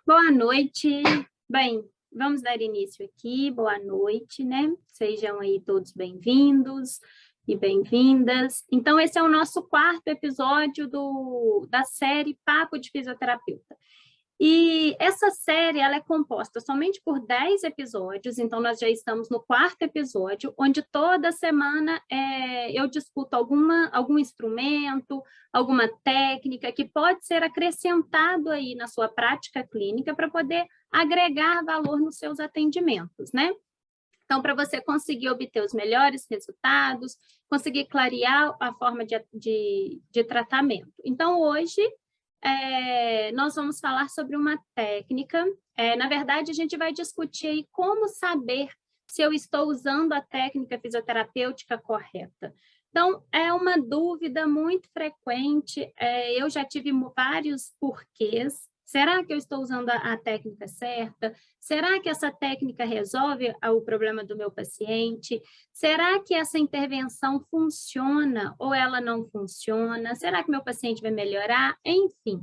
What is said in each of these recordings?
Boa noite. Bem, vamos dar início aqui. Boa noite, né? Sejam aí todos bem-vindos e bem-vindas. Então, esse é o nosso quarto episódio da série Papo de Fisioterapeuta. E essa série ela é composta somente por 10 episódios, então nós já estamos no quarto episódio, onde toda semana eu discuto algum instrumento, alguma técnica que pode ser acrescentado aí na sua prática clínica para poder agregar valor nos seus atendimentos, né? Então, para você conseguir obter os melhores resultados, conseguir clarear a forma de tratamento. Então, hoje, nós vamos falar sobre uma técnica. Na verdade, a gente vai discutir aí como saber se eu estou usando a técnica fisioterapêutica correta. Então, é uma dúvida muito frequente, eu já tive vários porquês. Será que eu estou usando a técnica certa? Será que essa técnica resolve o problema do meu paciente? Será que essa intervenção funciona ou ela não funciona? Será que meu paciente vai melhorar? Enfim,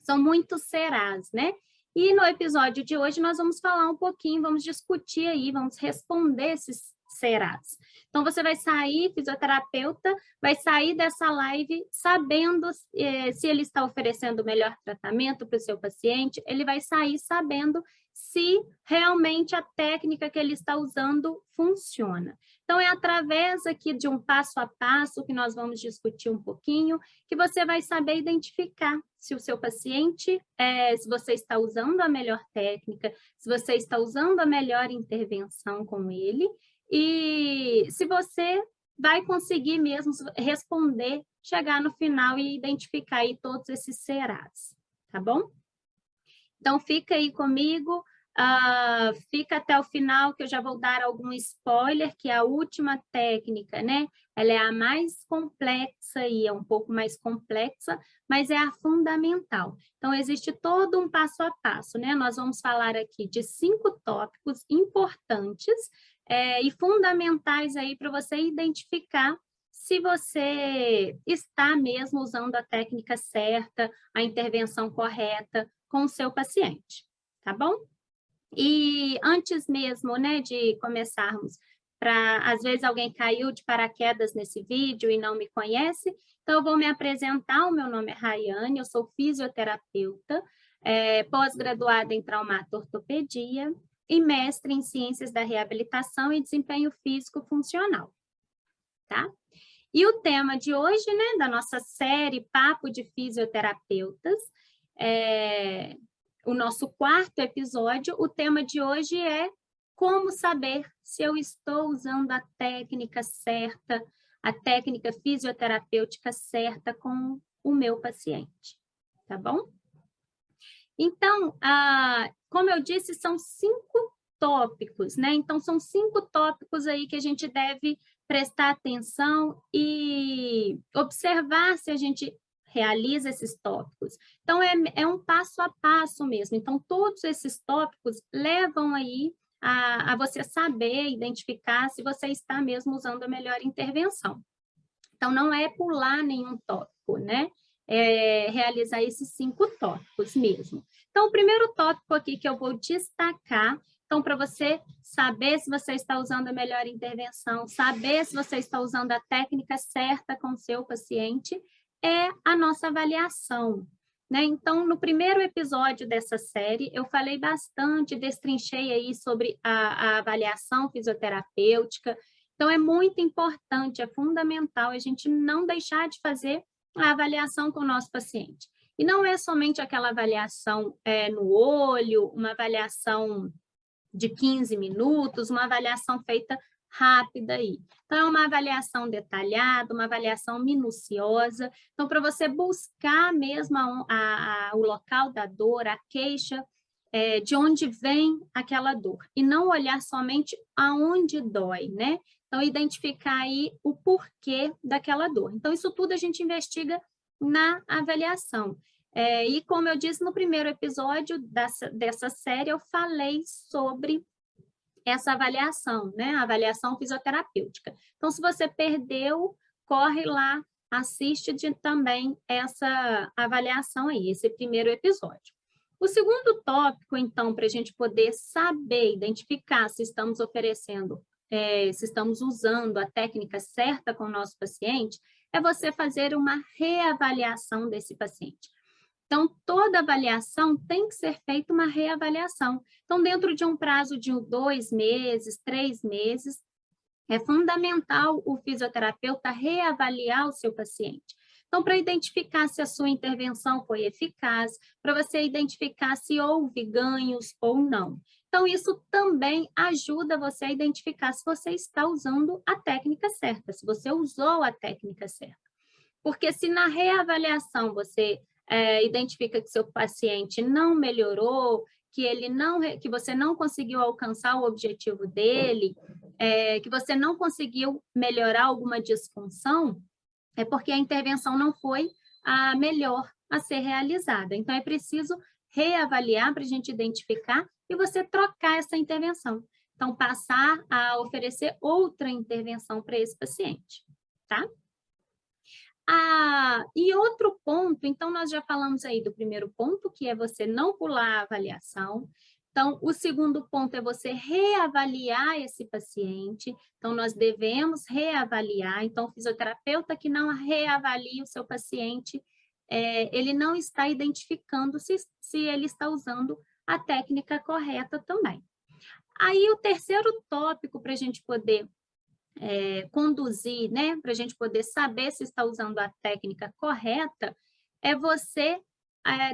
são muitos serás, né? E no episódio de hoje nós vamos falar um pouquinho, vamos discutir aí, vamos responder esses serás. Então você vai sair, fisioterapeuta, vai sair dessa live sabendo se ele está oferecendo o melhor tratamento para o seu paciente, ele vai sair sabendo se realmente a técnica que ele está usando funciona. Então, é através aqui de um passo a passo que nós vamos discutir um pouquinho, que você vai saber identificar se o seu paciente, se você está usando a melhor técnica, se você está usando a melhor intervenção com ele, e se você vai conseguir mesmo responder, chegar no final e identificar aí todos esses serás, tá bom? Então, fica aí comigo, fica até o final, que eu já vou dar algum spoiler, que a última técnica, né? Ela é a mais complexa e é um pouco mais complexa, mas é a fundamental. Então, existe todo um passo a passo, né? Nós vamos falar aqui de 5 tópicos importantes e fundamentais aí para você identificar se você está mesmo usando a técnica certa, a intervenção correta com o seu paciente, tá bom? E antes mesmo, né, de começarmos, às vezes alguém caiu de paraquedas nesse vídeo e não me conhece, então eu vou me apresentar. O meu nome é Rayane, eu sou fisioterapeuta, pós-graduada em traumato-ortopedia e mestre em ciências da reabilitação e desempenho físico funcional, tá? E o tema de hoje, né, da nossa série Papo de Fisioterapeutas, o nosso quarto episódio, o tema de hoje é como saber se eu estou usando a técnica certa, a técnica fisioterapêutica certa com o meu paciente, tá bom? Então, como eu disse, são 5 tópicos, né? Então, são 5 tópicos aí que a gente deve prestar atenção e observar se a gente realiza esses tópicos. Então, é um passo a passo mesmo. Então, todos esses tópicos levam aí a você saber identificar se você está mesmo usando a melhor intervenção. Então, não é pular nenhum tópico, né? Realizar esses 5 tópicos mesmo. Então, o primeiro tópico aqui que eu vou destacar, então, para você saber se você está usando a melhor intervenção, saber se você está usando a técnica certa com o seu paciente, é a nossa avaliação, né? Então, no primeiro episódio dessa série, eu falei bastante, destrinchei aí sobre a avaliação fisioterapêutica. Então, é muito importante, é fundamental a gente não deixar de fazer a avaliação com o nosso paciente. E não é somente aquela avaliação no olho, uma avaliação de 15 minutos, uma avaliação feita rápida aí. Então, é uma avaliação detalhada, uma avaliação minuciosa. Então, para você buscar mesmo o local da dor, a queixa, de onde vem aquela dor, e não olhar somente aonde dói, né? Então, identificar aí o porquê daquela dor. Então, isso tudo a gente investiga na avaliação. E como eu disse no primeiro episódio dessa série, eu falei sobre essa avaliação, né? A avaliação fisioterapêutica. Então, se você perdeu, corre lá, assiste também essa avaliação aí, esse primeiro episódio. O segundo tópico, então, para a gente poder saber, identificar se estamos oferecendo, se estamos usando a técnica certa com o nosso paciente, é você fazer uma reavaliação desse paciente. Então, toda avaliação tem que ser feita uma reavaliação. Então, dentro de um prazo de 2 meses, 3 meses, é fundamental o fisioterapeuta reavaliar o seu paciente. Então, para identificar se a sua intervenção foi eficaz, para você identificar se houve ganhos ou não. Então, isso também ajuda você a identificar se você está usando a técnica certa, se você usou a técnica certa. Porque se na reavaliação você identifica que seu paciente não melhorou, que você não conseguiu alcançar o objetivo dele, que você não conseguiu melhorar alguma disfunção, é porque a intervenção não foi a melhor a ser realizada. Então, é preciso reavaliar para a gente identificar e você trocar essa intervenção. Então, passar a oferecer outra intervenção para esse paciente, tá? E outro ponto, então nós já falamos aí do primeiro ponto, que é você não pular a avaliação. Então, o segundo ponto é você reavaliar esse paciente. Então, nós devemos reavaliar. Então, o fisioterapeuta que não reavalia o seu paciente, ele não está identificando se ele está usando a técnica correta também. Aí, o terceiro tópico para a gente poder conduzir, né, para a gente poder saber se está usando a técnica correta, é você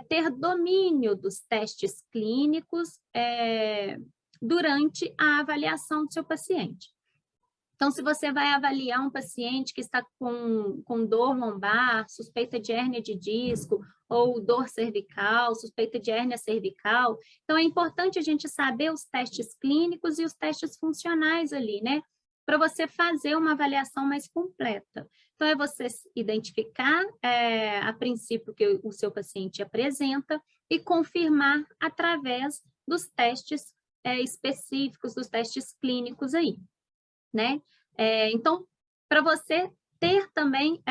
ter domínio dos testes clínicos durante a avaliação do seu paciente. Então, se você vai avaliar um paciente que está com dor lombar, suspeita de hérnia de disco, ou dor cervical, suspeita de hérnia cervical, então é importante a gente saber os testes clínicos e os testes funcionais ali, né? Para você fazer uma avaliação mais completa. Então, é você identificar a princípio que o seu paciente apresenta e confirmar através dos testes específicos, dos testes clínicos aí, né? Então, para você ter também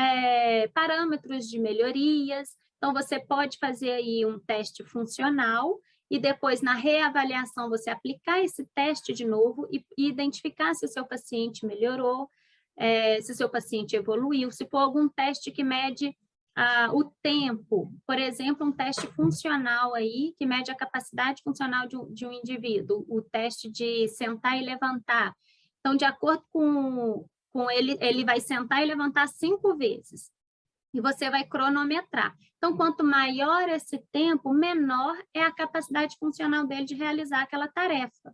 parâmetros de melhorias, então você pode fazer aí um teste funcional e depois, na reavaliação, você aplicar esse teste de novo e identificar se o seu paciente melhorou, se o seu paciente evoluiu, se for algum teste que mede o tempo, por exemplo, um teste funcional aí, que mede a capacidade funcional de um indivíduo, o teste de sentar e levantar. Então, de acordo com ele, ele vai sentar e levantar 5 vezes. E você vai cronometrar. Então, quanto maior esse tempo, menor é a capacidade funcional dele de realizar aquela tarefa,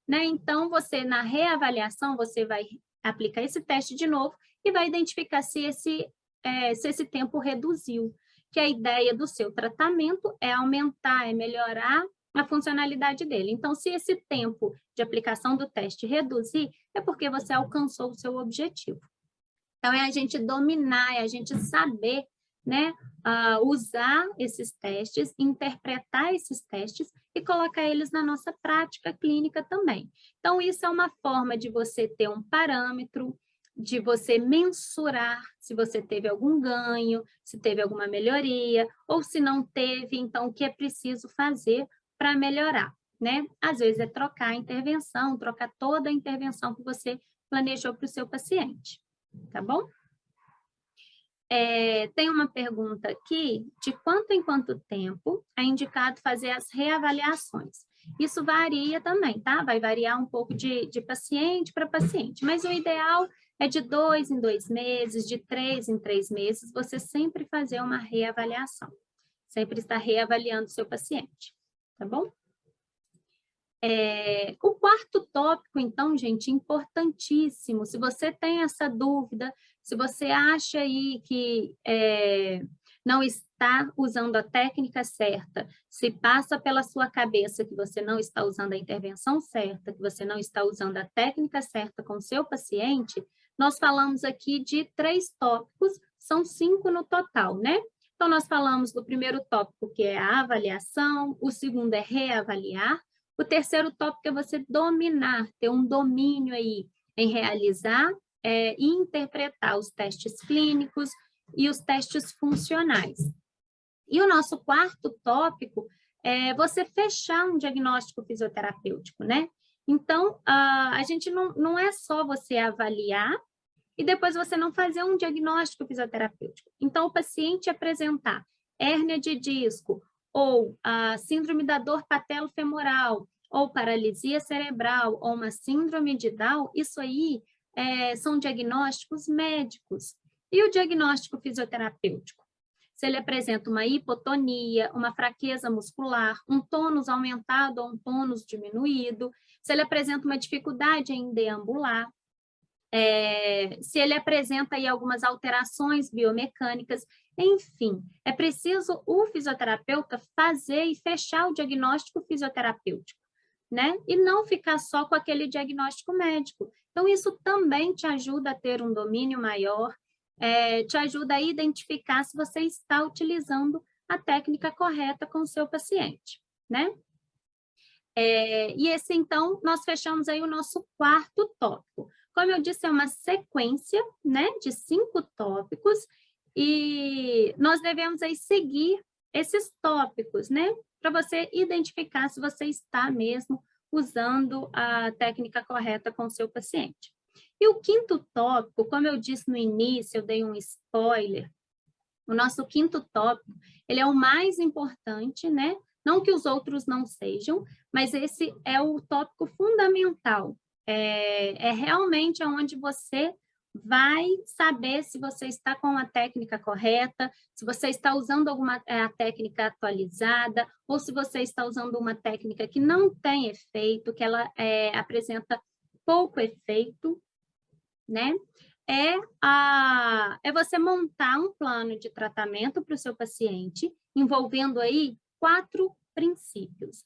né? Então, você, na reavaliação, você vai aplicar esse teste de novo e vai identificar se esse tempo reduziu. Que a ideia do seu tratamento é aumentar, é melhorar a funcionalidade dele. Então, se esse tempo de aplicação do teste reduzir, é porque você alcançou o seu objetivo. Então, é a gente dominar, é a gente saber, né, usar esses testes, interpretar esses testes e colocar eles na nossa prática clínica também. Então, isso é uma forma de você ter um parâmetro, de você mensurar se você teve algum ganho, se teve alguma melhoria, ou se não teve, então, o que é preciso fazer para melhorar, né? Às vezes é trocar a intervenção, trocar toda a intervenção que você planejou para o seu paciente. Tá bom? Tem uma pergunta aqui, de quanto em quanto tempo é indicado fazer as reavaliações? Isso varia também, tá? Vai variar um pouco de paciente para paciente, mas o ideal é de 2 em 2 meses, de 3 em 3 meses, você sempre fazer uma reavaliação. Sempre estar reavaliando o seu paciente, tá bom? O quarto tópico, então, gente, importantíssimo, se você tem essa dúvida, se você acha aí que não está usando a técnica certa, se passa pela sua cabeça que você não está usando a intervenção certa, que você não está usando a técnica certa com o seu paciente, nós falamos aqui de 3 tópicos, são 5 no total, né? Então, nós falamos do primeiro tópico, que é a avaliação, o segundo é reavaliar, o terceiro tópico é você dominar, ter um domínio aí em realizar e interpretar os testes clínicos e os testes funcionais. E o nosso quarto tópico você fechar um diagnóstico fisioterapêutico, né? Então, a gente não é só você avaliar e depois você não fazer um diagnóstico fisioterapêutico. Então, o paciente apresentar hérnia de disco, ou a síndrome da dor patelofemoral, ou paralisia cerebral, ou uma síndrome de Down, isso aí são diagnósticos médicos. E o diagnóstico fisioterapêutico? Se ele apresenta uma hipotonia, uma fraqueza muscular, um tônus aumentado ou um tônus diminuído, se ele apresenta uma dificuldade em deambular, se ele apresenta aí algumas alterações biomecânicas, enfim, é preciso o fisioterapeuta fazer e fechar o diagnóstico fisioterapêutico, né? E não ficar só com aquele diagnóstico médico. Então, isso também te ajuda a ter um domínio maior, te ajuda a identificar se você está utilizando a técnica correta com o seu paciente, né? E esse, então, nós fechamos aí o nosso quarto tópico. Como eu disse, é uma sequência, né, de 5 tópicos, e nós devemos aí seguir esses tópicos, né, para você identificar se você está mesmo usando a técnica correta com o seu paciente. E o quinto tópico, como eu disse no início, eu dei um spoiler, o nosso quinto tópico, ele é o mais importante, né? Não que os outros não sejam, mas esse é o tópico fundamental. Realmente onde você vai saber se você está com a técnica correta, se você está usando alguma técnica atualizada, ou se você está usando uma técnica que não tem efeito, que ela apresenta pouco efeito, né? É você montar um plano de tratamento para o seu paciente, envolvendo aí 4 princípios.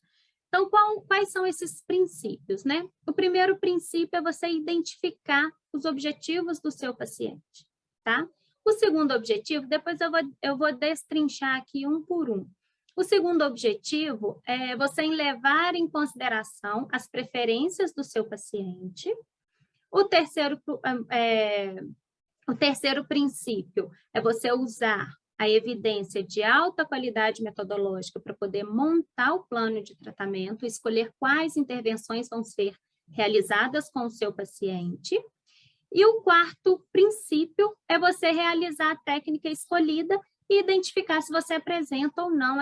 Então, quais são esses princípios, né? O primeiro princípio é você identificar os objetivos do seu paciente, tá? O segundo objetivo, depois eu vou destrinchar aqui um por um. O segundo objetivo é você levar em consideração as preferências do seu paciente. O terceiro princípio é você usar a evidência de alta qualidade metodológica para poder montar o plano de tratamento, escolher quais intervenções vão ser realizadas com o seu paciente. E o quarto princípio é você realizar a técnica escolhida e identificar se você apresenta ou não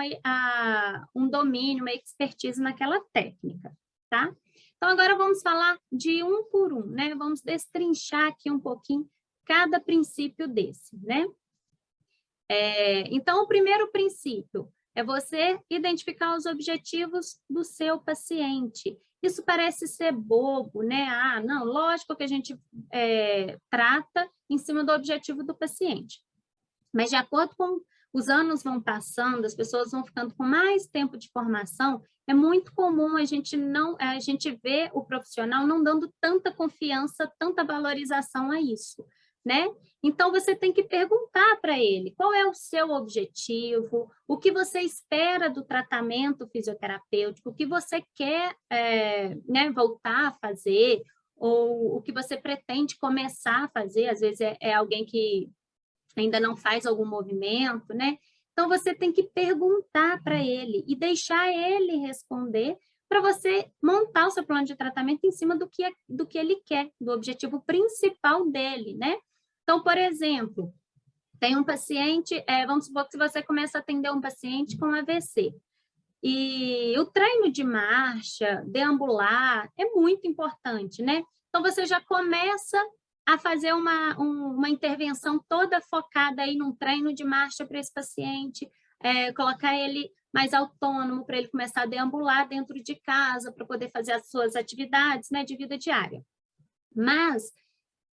um domínio, uma expertise naquela técnica, tá? Então, agora vamos falar de um por um, né? Vamos destrinchar aqui um pouquinho cada princípio desse, né? Então, o primeiro princípio é você identificar os objetivos do seu paciente. Isso parece ser bobo, né? Ah, não, lógico que a gente trata em cima do objetivo do paciente. Mas, de acordo com os anos vão passando, as pessoas vão ficando com mais tempo de formação, é muito comum a gente ver o profissional não dando tanta confiança, tanta valorização a isso, né? Então, você tem que perguntar para ele qual é o seu objetivo, o que você espera do tratamento fisioterapêutico, o que você quer voltar a fazer, ou o que você pretende começar a fazer. Às vezes é alguém que ainda não faz algum movimento, né? Então, você tem que perguntar para ele e deixar ele responder para você montar o seu plano de tratamento em cima do que ele quer, do objetivo principal dele, né? Então, por exemplo, tem um paciente, vamos supor que você começa a atender um paciente com AVC, e o treino de marcha, deambular, é muito importante, né? Então, você já começa a fazer uma intervenção toda focada aí num treino de marcha para esse paciente, colocar ele mais autônomo, para ele começar a deambular dentro de casa, para poder fazer as suas atividades, né, de vida diária. Mas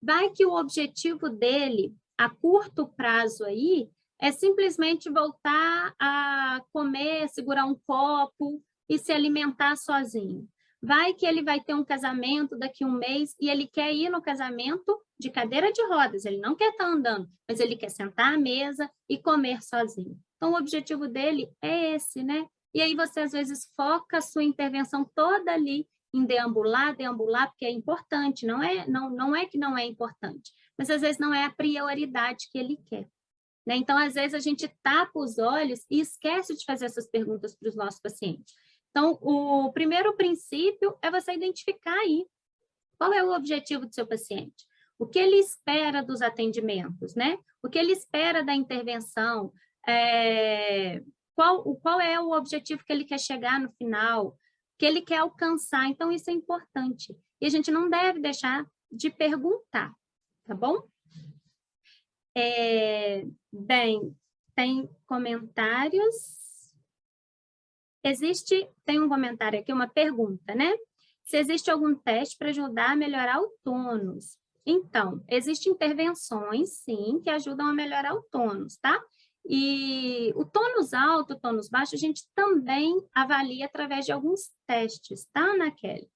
vai que o objetivo dele, a curto prazo aí, é simplesmente voltar a comer, segurar um copo e se alimentar sozinho. Vai que ele vai ter um casamento daqui a um mês e ele quer ir no casamento de cadeira de rodas, ele não quer estar andando, mas ele quer sentar à mesa e comer sozinho. Então, o objetivo dele é esse, né? E aí você, às vezes, foca a sua intervenção toda ali em deambular, porque é importante, não é que não é importante, mas às vezes não é a prioridade que ele quer, né? Então, às vezes, a gente tapa os olhos e esquece de fazer essas perguntas para os nossos pacientes. Então, o primeiro princípio é você identificar aí qual é o objetivo do seu paciente, o que ele espera dos atendimentos, né? O que ele espera da intervenção, qual é o objetivo que ele quer chegar no final, o que ele quer alcançar. Então, isso é importante. E a gente não deve deixar de perguntar, tá bom? Bem, tem comentários. Tem um comentário aqui, uma pergunta, né? Se existe algum teste para ajudar a melhorar o tônus. Então, existem intervenções, sim, que ajudam a melhorar o tônus, tá? E o tônus alto, o tônus baixo, a gente também avalia através de alguns testes, tá, Ana Kelly?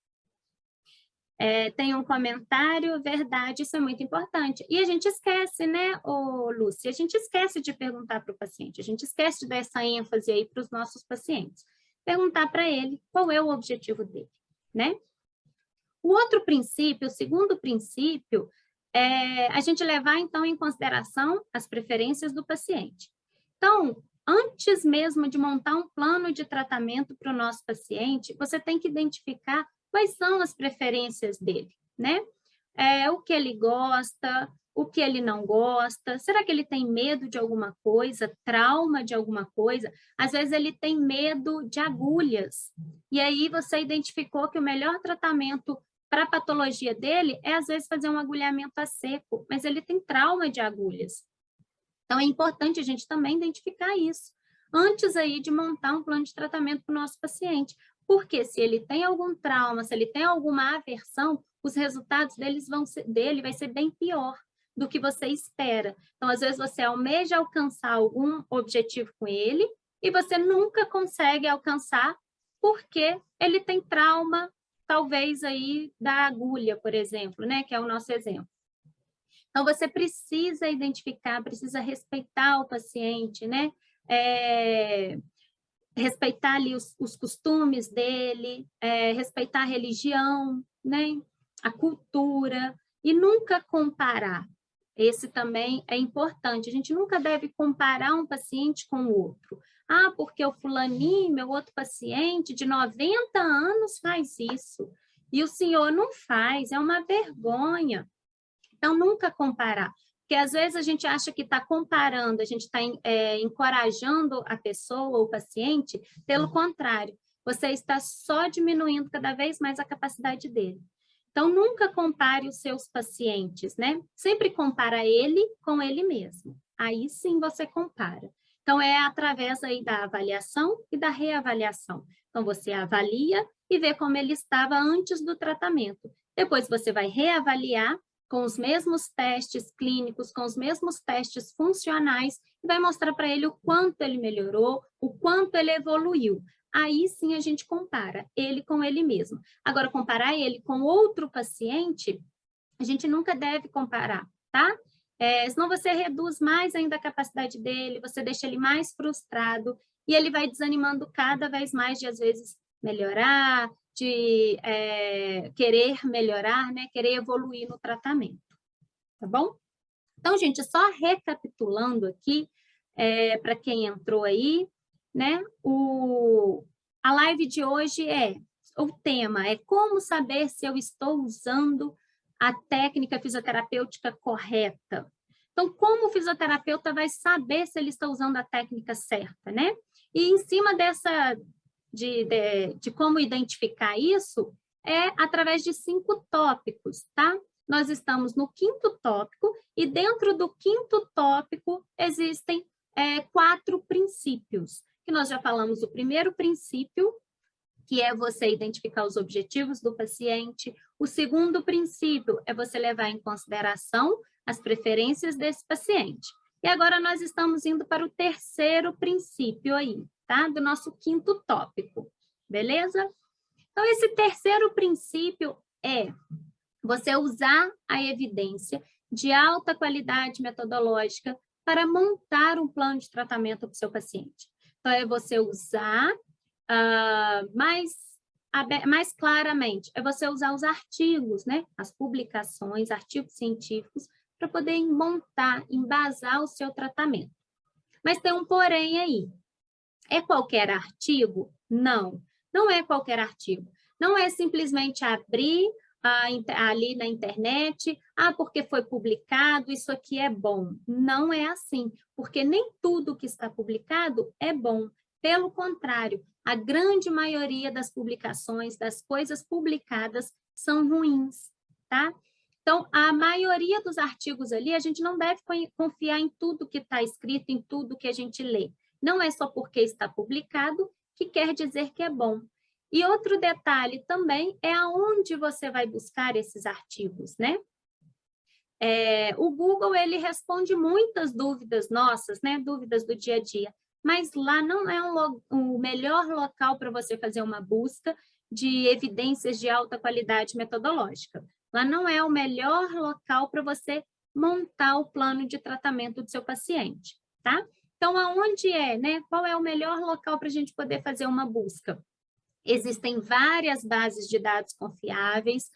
Tem um comentário, verdade, isso é muito importante. E a gente esquece, né, Lúcia? A gente esquece de perguntar para o paciente, a gente esquece de dar essa ênfase aí para os nossos pacientes. Perguntar para ele qual é o objetivo dele, né? O outro princípio, o segundo princípio, é a gente levar, então, em consideração as preferências do paciente. Então, antes mesmo de montar um plano de tratamento para o nosso paciente, você tem que identificar quais são as preferências dele, né? O que ele gosta, o que ele não gosta, será que ele tem medo de alguma coisa, trauma de alguma coisa? Às vezes ele tem medo de agulhas, e aí você identificou que o melhor tratamento para a patologia dele é, às vezes, fazer um agulhamento a seco, mas ele tem trauma de agulhas. Então, é importante a gente também identificar isso, antes aí de montar um plano de tratamento para o nosso paciente. Porque se ele tem algum trauma, se ele tem alguma aversão, os resultados dele vai ser bem pior do que você espera. Então, às vezes, você almeja alcançar algum objetivo com ele e você nunca consegue alcançar porque ele tem trauma, talvez aí da agulha, por exemplo, né? Que é o nosso exemplo. Então, você precisa identificar, precisa respeitar o paciente, né? Respeitar ali os costumes dele, respeitar a religião, né? A cultura, e nunca comparar. Esse também é importante. A gente nunca deve comparar um paciente com o outro. Ah, porque o fulaninho, meu outro paciente de 90 anos faz isso, e o senhor não faz, é uma vergonha. Então, nunca comparar. Porque, às vezes, a gente acha que está comparando, a gente está encorajando a pessoa, o paciente, pelo contrário, você está só diminuindo cada vez mais a capacidade dele. Então, nunca compare os seus pacientes, né? Sempre compara ele com ele mesmo. Aí sim você compara. Então, é através aí da avaliação e da reavaliação. Então, você avalia e vê como ele estava antes do tratamento. Depois, você vai reavaliar com os mesmos testes clínicos, com os mesmos testes funcionais, e vai mostrar para ele o quanto ele melhorou, o quanto ele evoluiu. Aí sim a gente compara ele com ele mesmo. Agora, comparar ele com outro paciente, a gente nunca deve comparar, tá? Senão você reduz mais ainda a capacidade dele, você deixa ele mais frustrado, e ele vai desanimando cada vez mais de, às vezes, melhorar, de querer melhorar, né? Querer evoluir no tratamento, tá bom? Então, gente, só recapitulando aqui, para quem entrou aí, né? A live de hoje o tema é como saber se eu estou usando a técnica fisioterapêutica correta. Então, como o fisioterapeuta vai saber se ele está usando a técnica certa, né? E em cima de como identificar isso, através de 5 tópicos, tá? Nós estamos no 5º tópico, e dentro do 5º tópico existem 4 princípios, que nós já falamos. O primeiro princípio, que é você identificar os objetivos do paciente. O segundo princípio é você levar em consideração as preferências desse paciente. E agora nós estamos indo para o 3º princípio aí, tá? Do nosso 5º tópico, beleza? Então, esse 3º princípio é você usar a evidência de alta qualidade metodológica para montar um plano de tratamento para o seu paciente. Então, é você usar mais claramente, é você usar os artigos, né? As publicações, artigos científicos, para poder montar, embasar o seu tratamento. Mas tem um porém aí. É qualquer artigo? Não, não é qualquer artigo. Não é simplesmente abrir ali na internet, porque foi publicado, isso aqui é bom. Não é assim, porque nem tudo que está publicado é bom. Pelo contrário, a grande maioria das publicações, das coisas publicadas, são ruins, tá? Então, a maioria dos artigos ali, a gente não deve confiar em tudo que está escrito, em tudo que a gente lê. Não é só porque está publicado que quer dizer que é bom. E outro detalhe também é aonde você vai buscar esses artigos, né? O Google, ele responde muitas dúvidas nossas, né? Dúvidas do dia a dia, mas lá não é o melhor local para você fazer uma busca de evidências de alta qualidade metodológica. Lá não é o melhor local para você montar o plano de tratamento do seu paciente, tá? Então, aonde né? Qual é o melhor local para a gente poder fazer uma busca? Existem várias bases de dados confiáveis,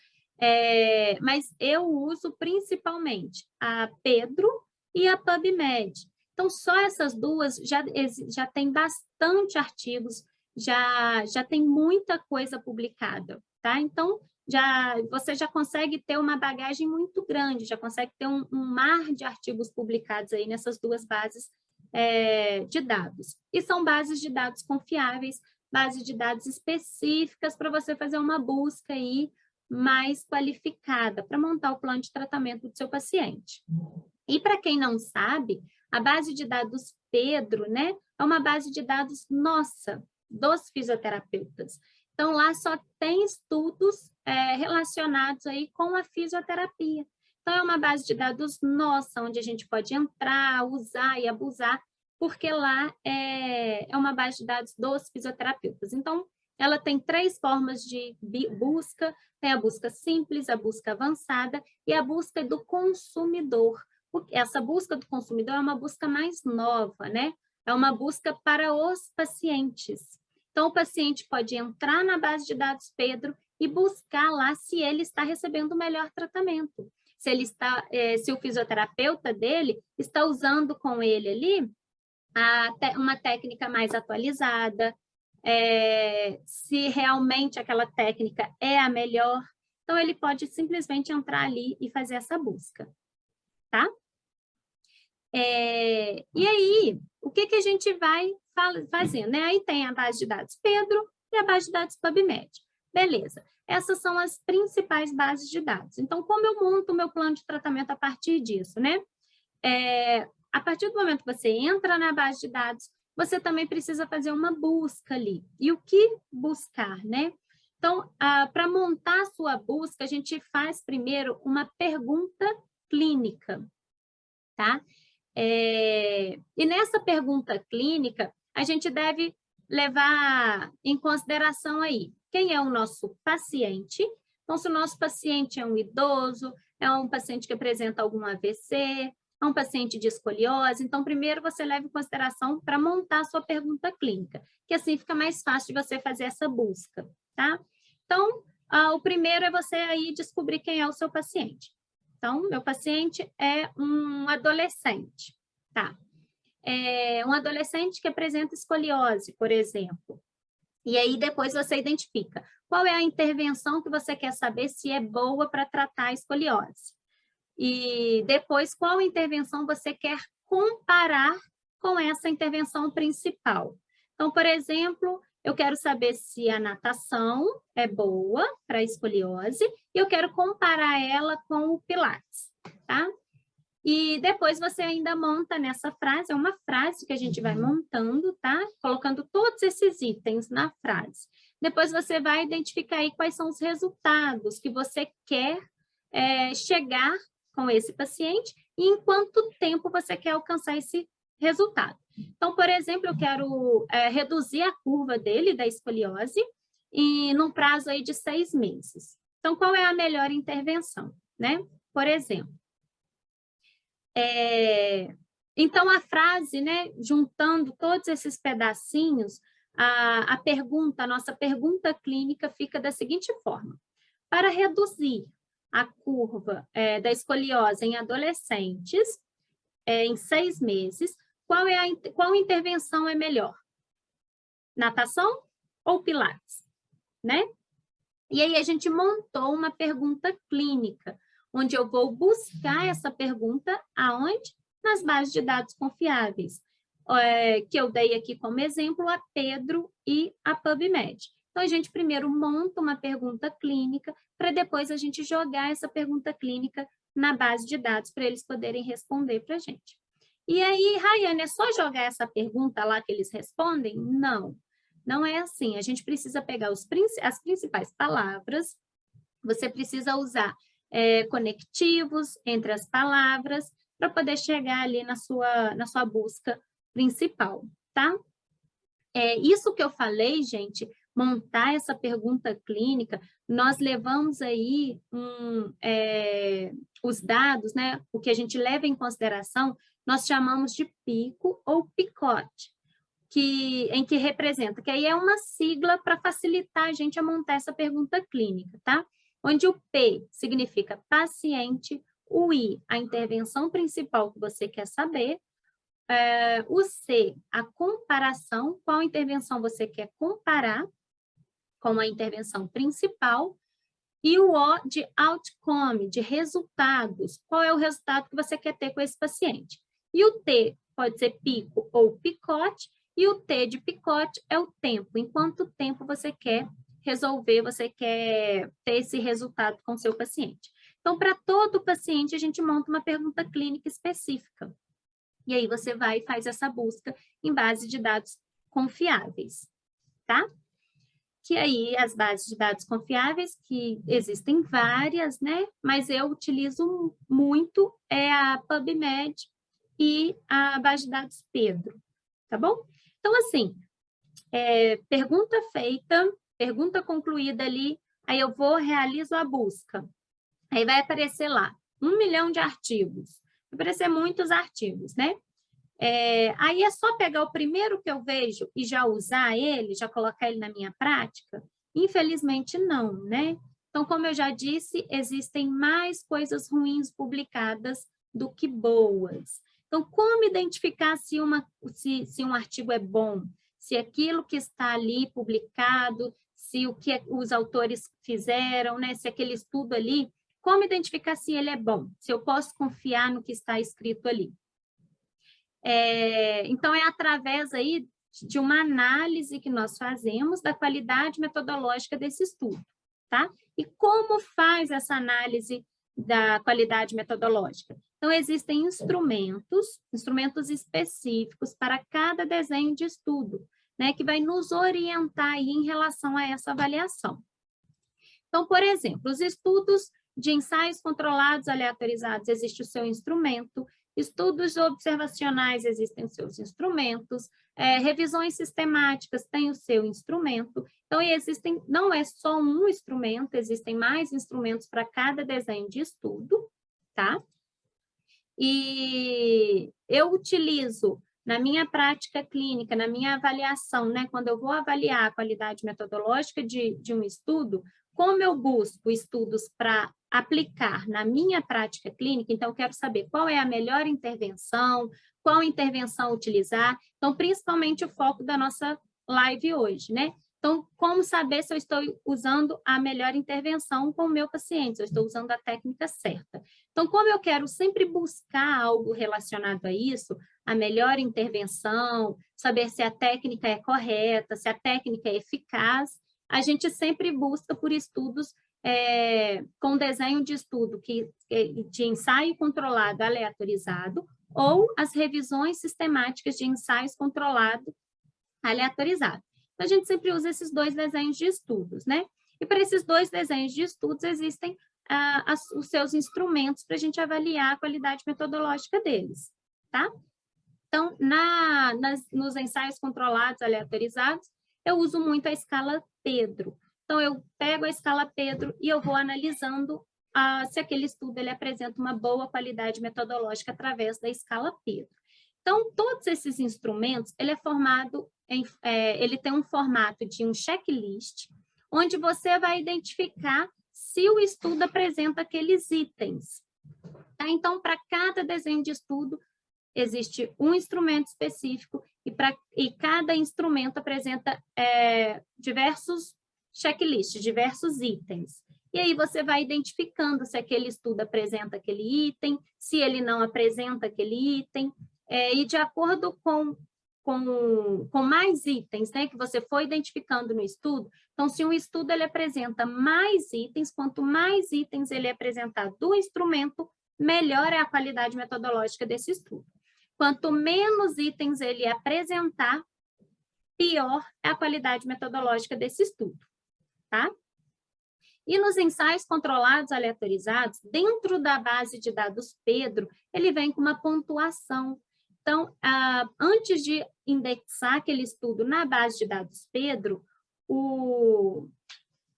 mas eu uso principalmente a Pedro e a PubMed. Então, só essas duas já tem bastante artigos, já tem muita coisa publicada, tá? Então, você já consegue ter uma bagagem muito grande, já consegue ter um mar de artigos publicados aí nessas duas bases de dados. E são bases de dados confiáveis, bases de dados específicas para você fazer uma busca aí mais qualificada para montar o plano de tratamento do seu paciente. E para quem não sabe, a base de dados Pedro, né, é uma base de dados nossa, dos fisioterapeutas. Então, lá só tem estudos relacionados aí com a fisioterapia. Então, é uma base de dados nossa, onde a gente pode entrar, usar e abusar, porque lá é uma base de dados dos fisioterapeutas. Então, ela tem 3 formas de busca, tem a busca simples, a busca avançada e a busca do consumidor. Essa busca do consumidor é uma busca mais nova, né? É uma busca para os pacientes. Então, o paciente pode entrar na base de dados Pedro e buscar lá se ele está recebendo o melhor tratamento. Se o fisioterapeuta dele está usando com ele ali uma técnica mais atualizada, se realmente aquela técnica é a melhor. Então, ele pode simplesmente entrar ali e fazer essa busca, tá? E aí, o que a gente vai fazendo, né? Aí tem a base de dados Pedro e a base de dados PubMed. Beleza, essas são as principais bases de dados. Então, como eu monto o meu plano de tratamento a partir disso, né? A partir do momento que você entra na base de dados, você também precisa fazer uma busca ali. E o que buscar, né? Então, para montar a sua busca, a gente faz primeiro uma pergunta clínica, tá? E nessa pergunta clínica, a gente deve levar em consideração aí quem é o nosso paciente. Então, se o nosso paciente é um idoso, é um paciente que apresenta algum AVC, é um paciente de escoliose, então, primeiro você leva em consideração para montar a sua pergunta clínica, que assim fica mais fácil de você fazer essa busca, tá? Então, o primeiro é você aí descobrir quem é o seu paciente. Então, meu paciente é um adolescente, tá? Um adolescente que apresenta escoliose, por exemplo. E aí, depois você identifica qual é a intervenção que você quer saber se é boa para tratar a escoliose. E depois, qual intervenção você quer comparar com essa intervenção principal. Então, por exemplo, eu quero saber se a natação é boa para a escoliose e eu quero comparar ela com o Pilates, tá? E depois você ainda monta nessa frase, é uma frase que a gente vai montando, tá? Colocando todos esses itens na frase. Depois você vai identificar aí quais são os resultados que você quer chegar com esse paciente e em quanto tempo você quer alcançar esse resultado. Então, por exemplo, eu quero reduzir a curva dele, da escoliose, e num prazo aí de 6 meses. Então, qual é a melhor intervenção, né? Por exemplo, então, a frase, né, juntando todos esses pedacinhos, a nossa pergunta clínica fica da seguinte forma: para reduzir a curva da escoliose em adolescentes em 6 meses, qual intervenção é melhor? Natação ou pilates, né? E aí a gente montou uma pergunta clínica, onde eu vou buscar essa pergunta aonde? Nas bases de dados confiáveis, que eu dei aqui como exemplo a Pedro e a PubMed. Então, a gente primeiro monta uma pergunta clínica, para depois a gente jogar essa pergunta clínica na base de dados, para eles poderem responder para a gente. E aí, Rayane, é só jogar essa pergunta lá que eles respondem? Não, não é assim. A gente precisa pegar as principais palavras, você precisa usar conectivos entre as palavras, para poder chegar ali na sua busca principal, tá? Isso que eu falei, gente, montar essa pergunta clínica, nós levamos aí os dados, né? O que a gente leva em consideração, nós chamamos de pico ou picote, em que representa, que aí é uma sigla para facilitar a gente a montar essa pergunta clínica, tá? Onde o P significa paciente, o I, a intervenção principal que você quer saber, o C, a comparação, qual intervenção você quer comparar com a intervenção principal, e o O de outcome, de resultados, qual é o resultado que você quer ter com esse paciente. E o T pode ser pico ou picote, e o T de picote é o tempo, em quanto tempo você quer resolver, você quer ter esse resultado com o seu paciente. Então, para todo paciente, a gente monta uma pergunta clínica específica. E aí você vai e faz essa busca em base de dados confiáveis, tá? Que aí as bases de dados confiáveis, que existem várias, né? Mas eu utilizo muito a PubMed e a base de dados Pedro, tá bom? Então, assim, pergunta feita, pergunta concluída ali, aí eu realizo a busca. Aí vai aparecer lá, 1 milhão de artigos. Vai aparecer muitos artigos, né? Aí é só pegar o primeiro que eu vejo e já usar ele, já colocar ele na minha prática? Infelizmente, não, né? Então, como eu já disse, existem mais coisas ruins publicadas do que boas. Então, como identificar se um artigo é bom? Se aquilo que está ali publicado, se o que os autores fizeram, né? Se aquele estudo ali, como identificar se ele é bom? Se eu posso confiar no que está escrito ali? Então, é através aí de uma análise que nós fazemos da qualidade metodológica desse estudo, tá? E como faz essa análise da qualidade metodológica? Então, existem instrumentos específicos para cada desenho de estudo, né, que vai nos orientar aí em relação a essa avaliação. Então, por exemplo, os estudos de ensaios controlados aleatorizados, existe o seu instrumento, estudos observacionais, existem os seus instrumentos, revisões sistemáticas têm o seu instrumento. Então, não é só um instrumento, existem mais instrumentos para cada desenho de estudo, tá? E eu utilizo na minha prática clínica, na minha avaliação, né, quando eu vou avaliar a qualidade metodológica de um estudo, como eu busco estudos para aplicar na minha prática clínica, então eu quero saber qual é a melhor intervenção, qual intervenção utilizar, então principalmente o foco da nossa live hoje, né? Então, como saber se eu estou usando a melhor intervenção com o meu paciente, se eu estou usando a técnica certa. Então, como eu quero sempre buscar algo relacionado a isso, a melhor intervenção, saber se a técnica é correta, se a técnica é eficaz, a gente sempre busca por estudos com desenho de estudo de ensaio controlado aleatorizado ou as revisões sistemáticas de ensaios controlado aleatorizado. Então, a gente sempre usa esses dois desenhos de estudos, né? E para esses dois desenhos de estudos existem os seus instrumentos para a gente avaliar a qualidade metodológica deles, tá? Então, nos ensaios controlados aleatorizados, eu uso muito a escala Pedro. Então, eu pego a escala Pedro e eu vou analisando se aquele estudo ele apresenta uma boa qualidade metodológica através da escala Pedro. Então, todos esses instrumentos, ele tem um formato de um checklist, onde você vai identificar se o estudo apresenta aqueles itens. Tá? Então, para cada desenho de estudo, existe um instrumento específico e cada instrumento apresenta diversos checklists, diversos itens. E aí você vai identificando se aquele estudo apresenta aquele item, se ele não apresenta aquele item, e de acordo com mais itens, né, que você foi identificando no estudo. Então, se um estudo ele apresenta mais itens, quanto mais itens ele apresentar do instrumento, melhor é a qualidade metodológica desse estudo. Quanto menos itens ele apresentar, pior é a qualidade metodológica desse estudo, tá? E nos ensaios controlados aleatorizados, dentro da base de dados Pedro, ele vem com uma pontuação. Então, antes de indexar aquele estudo na base de dados Pedro,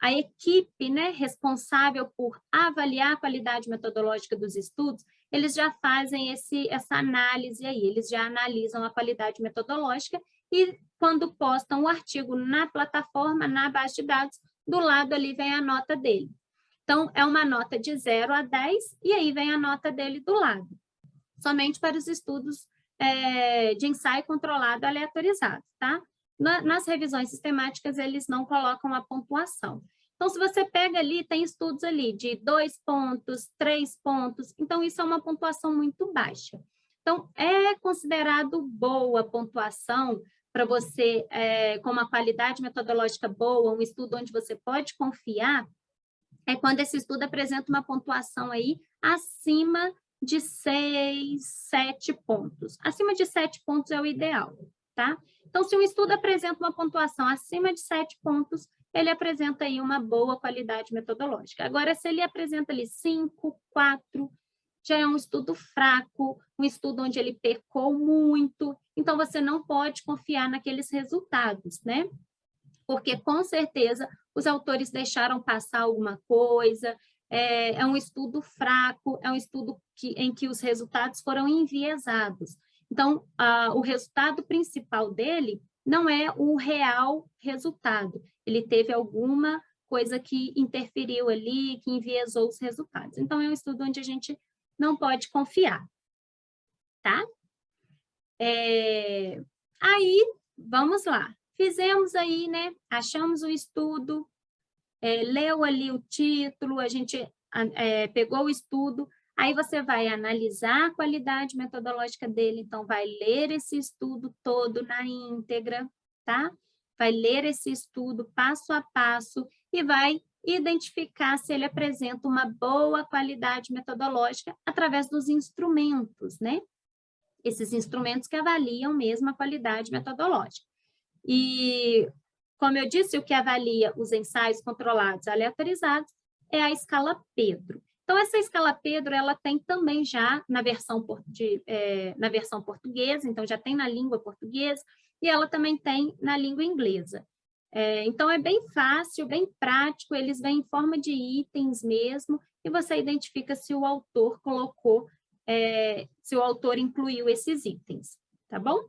a equipe, né, responsável por avaliar a qualidade metodológica dos estudos, eles já fazem essa análise aí, eles já analisam a qualidade metodológica e quando postam o artigo na plataforma, na base de dados, do lado ali vem a nota dele. Então, é uma nota de 0 a 10 e aí vem a nota dele do lado. Somente para os estudos de ensaio controlado aleatorizado, tá? Nas revisões sistemáticas, eles não colocam a pontuação. Então, se você pega ali, tem estudos ali de 2 pontos, 3 pontos, então isso é uma pontuação muito baixa. Então, é considerado boa a pontuação para você, com uma qualidade metodológica boa, um estudo onde você pode confiar, é quando esse estudo apresenta uma pontuação aí acima de 6, 7 pontos. Acima de 7 pontos é o ideal, tá? Então, se um estudo apresenta uma pontuação acima de 7 pontos, ele apresenta aí uma boa qualidade metodológica. Agora, se ele apresenta ali 5, 4, já é um estudo fraco, um estudo onde ele pecou muito, então você não pode confiar naqueles resultados, né? Porque, com certeza, os autores deixaram passar alguma coisa, é um estudo fraco, é um estudo em que os resultados foram enviesados. Então, o resultado principal dele não é o real resultado, ele teve alguma coisa que interferiu ali, que enviesou os resultados. Então, é um estudo onde a gente não pode confiar, tá? Aí, vamos lá. Fizemos aí, né? Achamos o estudo, leu ali o título, a gente pegou o estudo, aí você vai analisar a qualidade metodológica dele, então vai ler esse estudo todo na íntegra, tá? Vai ler esse estudo passo a passo e vai identificar se ele apresenta uma boa qualidade metodológica através dos instrumentos, né? Esses instrumentos que avaliam mesmo a qualidade metodológica. E, como eu disse, o que avalia os ensaios controlados aleatorizados é a escala Pedro. Então, essa escala Pedro, ela tem também já na versão portuguesa, então já tem na língua portuguesa, e ela também tem na língua inglesa. Então, é bem fácil, bem prático, eles vêm em forma de itens mesmo, e você identifica se o autor colocou, se o autor incluiu esses itens, tá bom?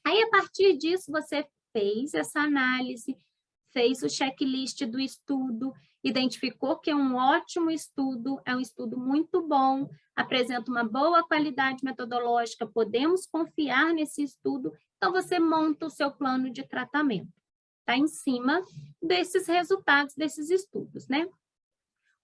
Aí, a partir disso, você fez essa análise, fez o checklist do estudo, identificou que é um ótimo estudo, é um estudo muito bom, apresenta uma boa qualidade metodológica, podemos confiar nesse estudo, então você monta o seu plano de tratamento, tá? Em cima desses resultados desses estudos, né?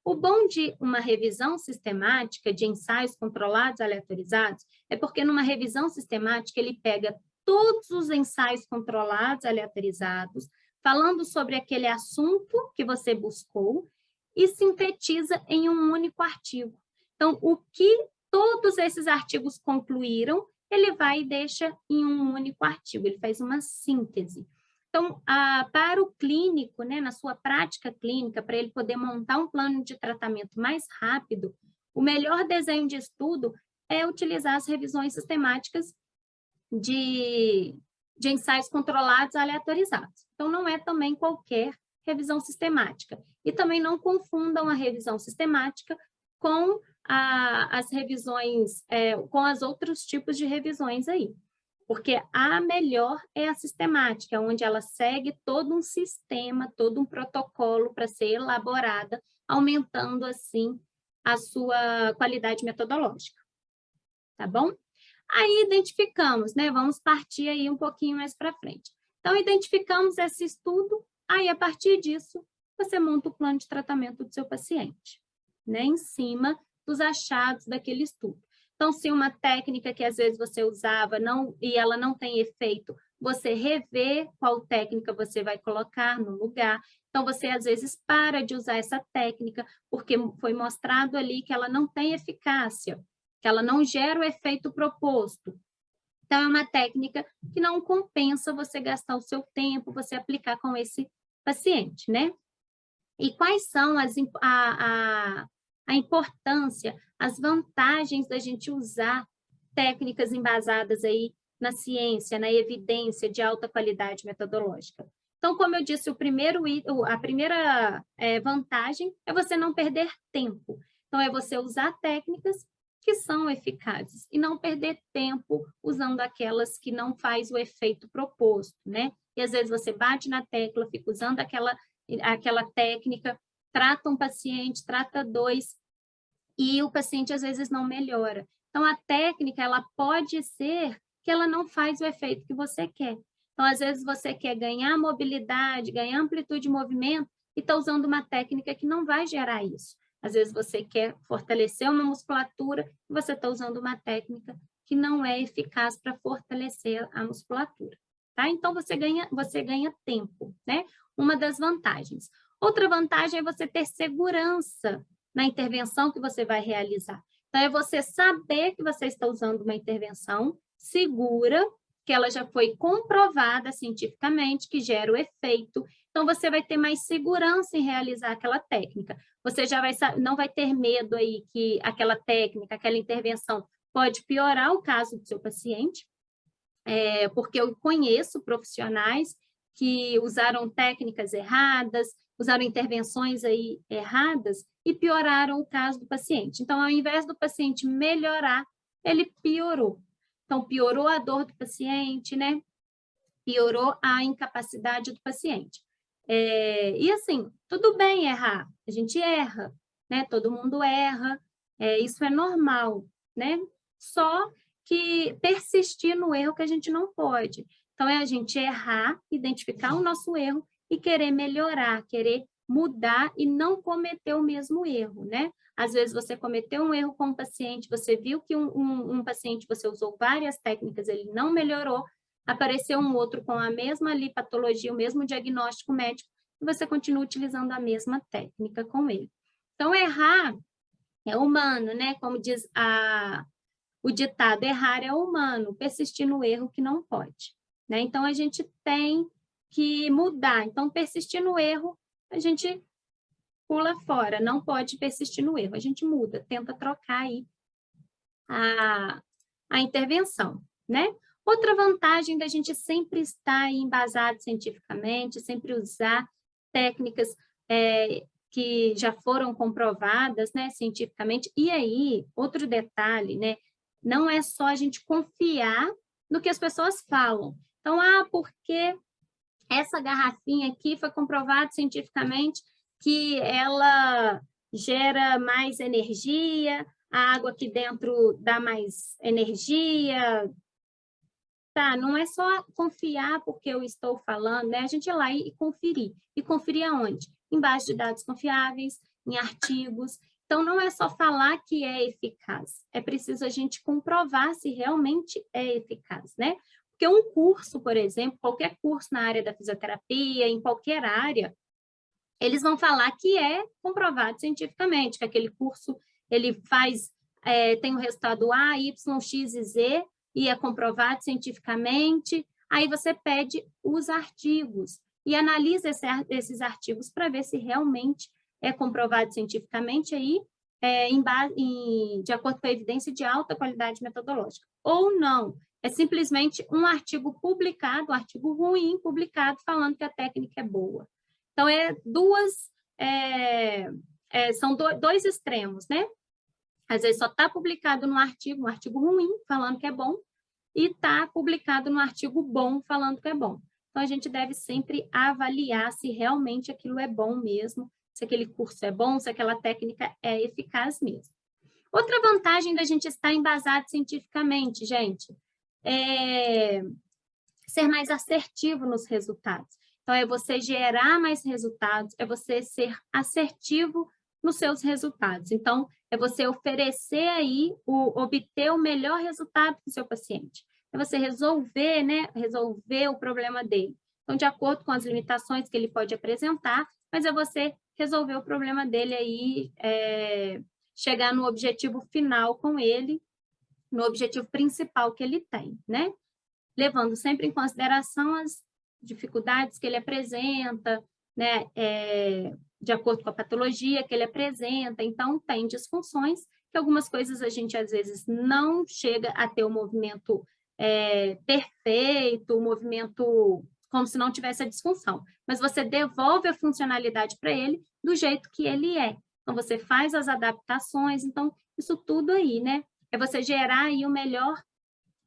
O bom de uma revisão sistemática de ensaios controlados aleatorizados é porque numa revisão sistemática ele pega todos os ensaios controlados aleatorizados, falando sobre aquele assunto que você buscou e sintetiza em um único artigo. Então, o que todos esses artigos concluíram, ele vai e deixa em um único artigo, ele faz uma síntese. Então, para o clínico, né, na sua prática clínica, para ele poder montar um plano de tratamento mais rápido, o melhor desenho de estudo é utilizar as revisões sistemáticas de ensaios controlados aleatorizados. Então, não é também qualquer revisão sistemática. E também não confundam a revisão sistemática com as revisões, com os outros tipos de revisões aí. Porque a melhor é a sistemática, onde ela segue todo um sistema, todo um protocolo para ser elaborada, aumentando, assim, a sua qualidade metodológica. Tá bom? Aí identificamos, né? Vamos partir aí um pouquinho mais para frente. Então, identificamos esse estudo, aí a partir disso, você monta o plano de tratamento do seu paciente, né? Em cima dos achados daquele estudo. Então, se uma técnica que às vezes você usava e ela não tem efeito, você revê qual técnica você vai colocar no lugar. Então, você às vezes para de usar essa técnica, porque foi mostrado ali que ela não tem eficácia, que ela não gera o efeito proposto. Então, é uma técnica que não compensa você gastar o seu tempo, você aplicar com esse paciente, né? E quais são a importância, as vantagens da gente usar técnicas embasadas aí na ciência, na evidência de alta qualidade metodológica? Então, como eu disse, a primeira vantagem é você não perder tempo. Então, é você usar técnicas que são eficazes e não perder tempo usando aquelas que não faz o efeito proposto, né? E às vezes você bate na tecla, fica usando aquela técnica, trata um paciente, trata dois, e o paciente às vezes não melhora. Então, a técnica, ela pode ser que ela não faz o efeito que você quer. Então, às vezes você quer ganhar mobilidade, ganhar amplitude de movimento, e está usando uma técnica que não vai gerar isso. Às vezes você quer fortalecer uma musculatura, e você está usando uma técnica que não é eficaz para fortalecer a musculatura. Tá? Então, você ganha tempo, né? Uma das vantagens. Outra vantagem é você ter segurança na intervenção que você vai realizar. Então, é você saber que você está usando uma intervenção segura, que ela já foi comprovada cientificamente, que gera o efeito. Então, você vai ter mais segurança em realizar aquela técnica. Você já não vai ter medo aí que aquela técnica, aquela intervenção pode piorar o caso do seu paciente, porque eu conheço profissionais que usaram técnicas erradas, usaram intervenções aí erradas e pioraram o caso do paciente. Então, ao invés do paciente melhorar, ele piorou. Então, piorou a dor do paciente, né? Piorou a incapacidade do paciente. E assim, tudo bem errar, a gente erra, né? Todo mundo erra, isso é normal, né? Só que persistir no erro que a gente não pode. Então, é a gente errar, identificar o nosso erro e querer melhorar, querer mudar e não cometer o mesmo erro, né? Às vezes você cometeu um erro com um paciente, você viu que um paciente, você usou várias técnicas, ele não melhorou, apareceu um outro com a mesma ali patologia, o mesmo diagnóstico médico, e você continua utilizando a mesma técnica com ele. Então, errar é humano, né? Como diz o ditado, errar é humano, persistir no erro que não pode, né? Então, a gente tem que mudar. Então, persistir no erro, a gente pula fora, não pode persistir no erro. A gente muda, tenta trocar aí a intervenção, né? Outra vantagem da gente sempre estar embasado cientificamente, sempre usar técnicas que já foram comprovadas, né, cientificamente. E aí, outro detalhe, né? Não é só a gente confiar no que as pessoas falam. Então, porque essa garrafinha aqui foi comprovado cientificamente que ela gera mais energia, a água aqui dentro dá mais energia. Tá, não é só confiar porque eu estou falando, né? A gente ir lá e conferir. E conferir aonde? Em bases de dados confiáveis, em artigos. Então, não é só falar que é eficaz, é preciso a gente comprovar se realmente é eficaz, né? Porque um curso, por exemplo, qualquer curso na área da fisioterapia, em qualquer área, eles vão falar que é comprovado cientificamente, que aquele curso ele tem o resultado A, Y, X e Z, e é comprovado cientificamente. Aí você pede os artigos e analisa esses artigos para ver se realmente é comprovado cientificamente aí, de acordo com a evidência de alta qualidade metodológica. Ou não, é simplesmente um artigo publicado, um artigo ruim publicado, falando que a técnica é boa. Então, são dois extremos, né? Às vezes só está publicado um artigo ruim, falando que é bom, e está publicado no artigo bom, falando que é bom. Então, a gente deve sempre avaliar se realmente aquilo é bom mesmo, se aquele curso é bom, se aquela técnica é eficaz mesmo. Outra vantagem da gente estar embasado cientificamente, gente, é ser mais assertivo nos resultados. Então, é você gerar mais resultados, é você ser assertivo nos seus resultados. Então, é você oferecer aí, obter o melhor resultado para o seu paciente. É você resolver, né, resolver o problema dele. Então, de acordo com as limitações que ele pode apresentar, mas é você resolver o problema dele aí, chegar no objetivo final com ele, no objetivo principal que ele tem, né? Levando sempre em consideração as dificuldades que ele apresenta, né, de acordo com a patologia que ele apresenta. Então, tem disfunções que algumas coisas a gente, às vezes, não chega a ter o movimento perfeito, o movimento como se não tivesse a disfunção, mas você devolve a funcionalidade para ele do jeito que ele é. Então, você faz as adaptações, então, isso tudo aí, né? É você gerar aí o melhor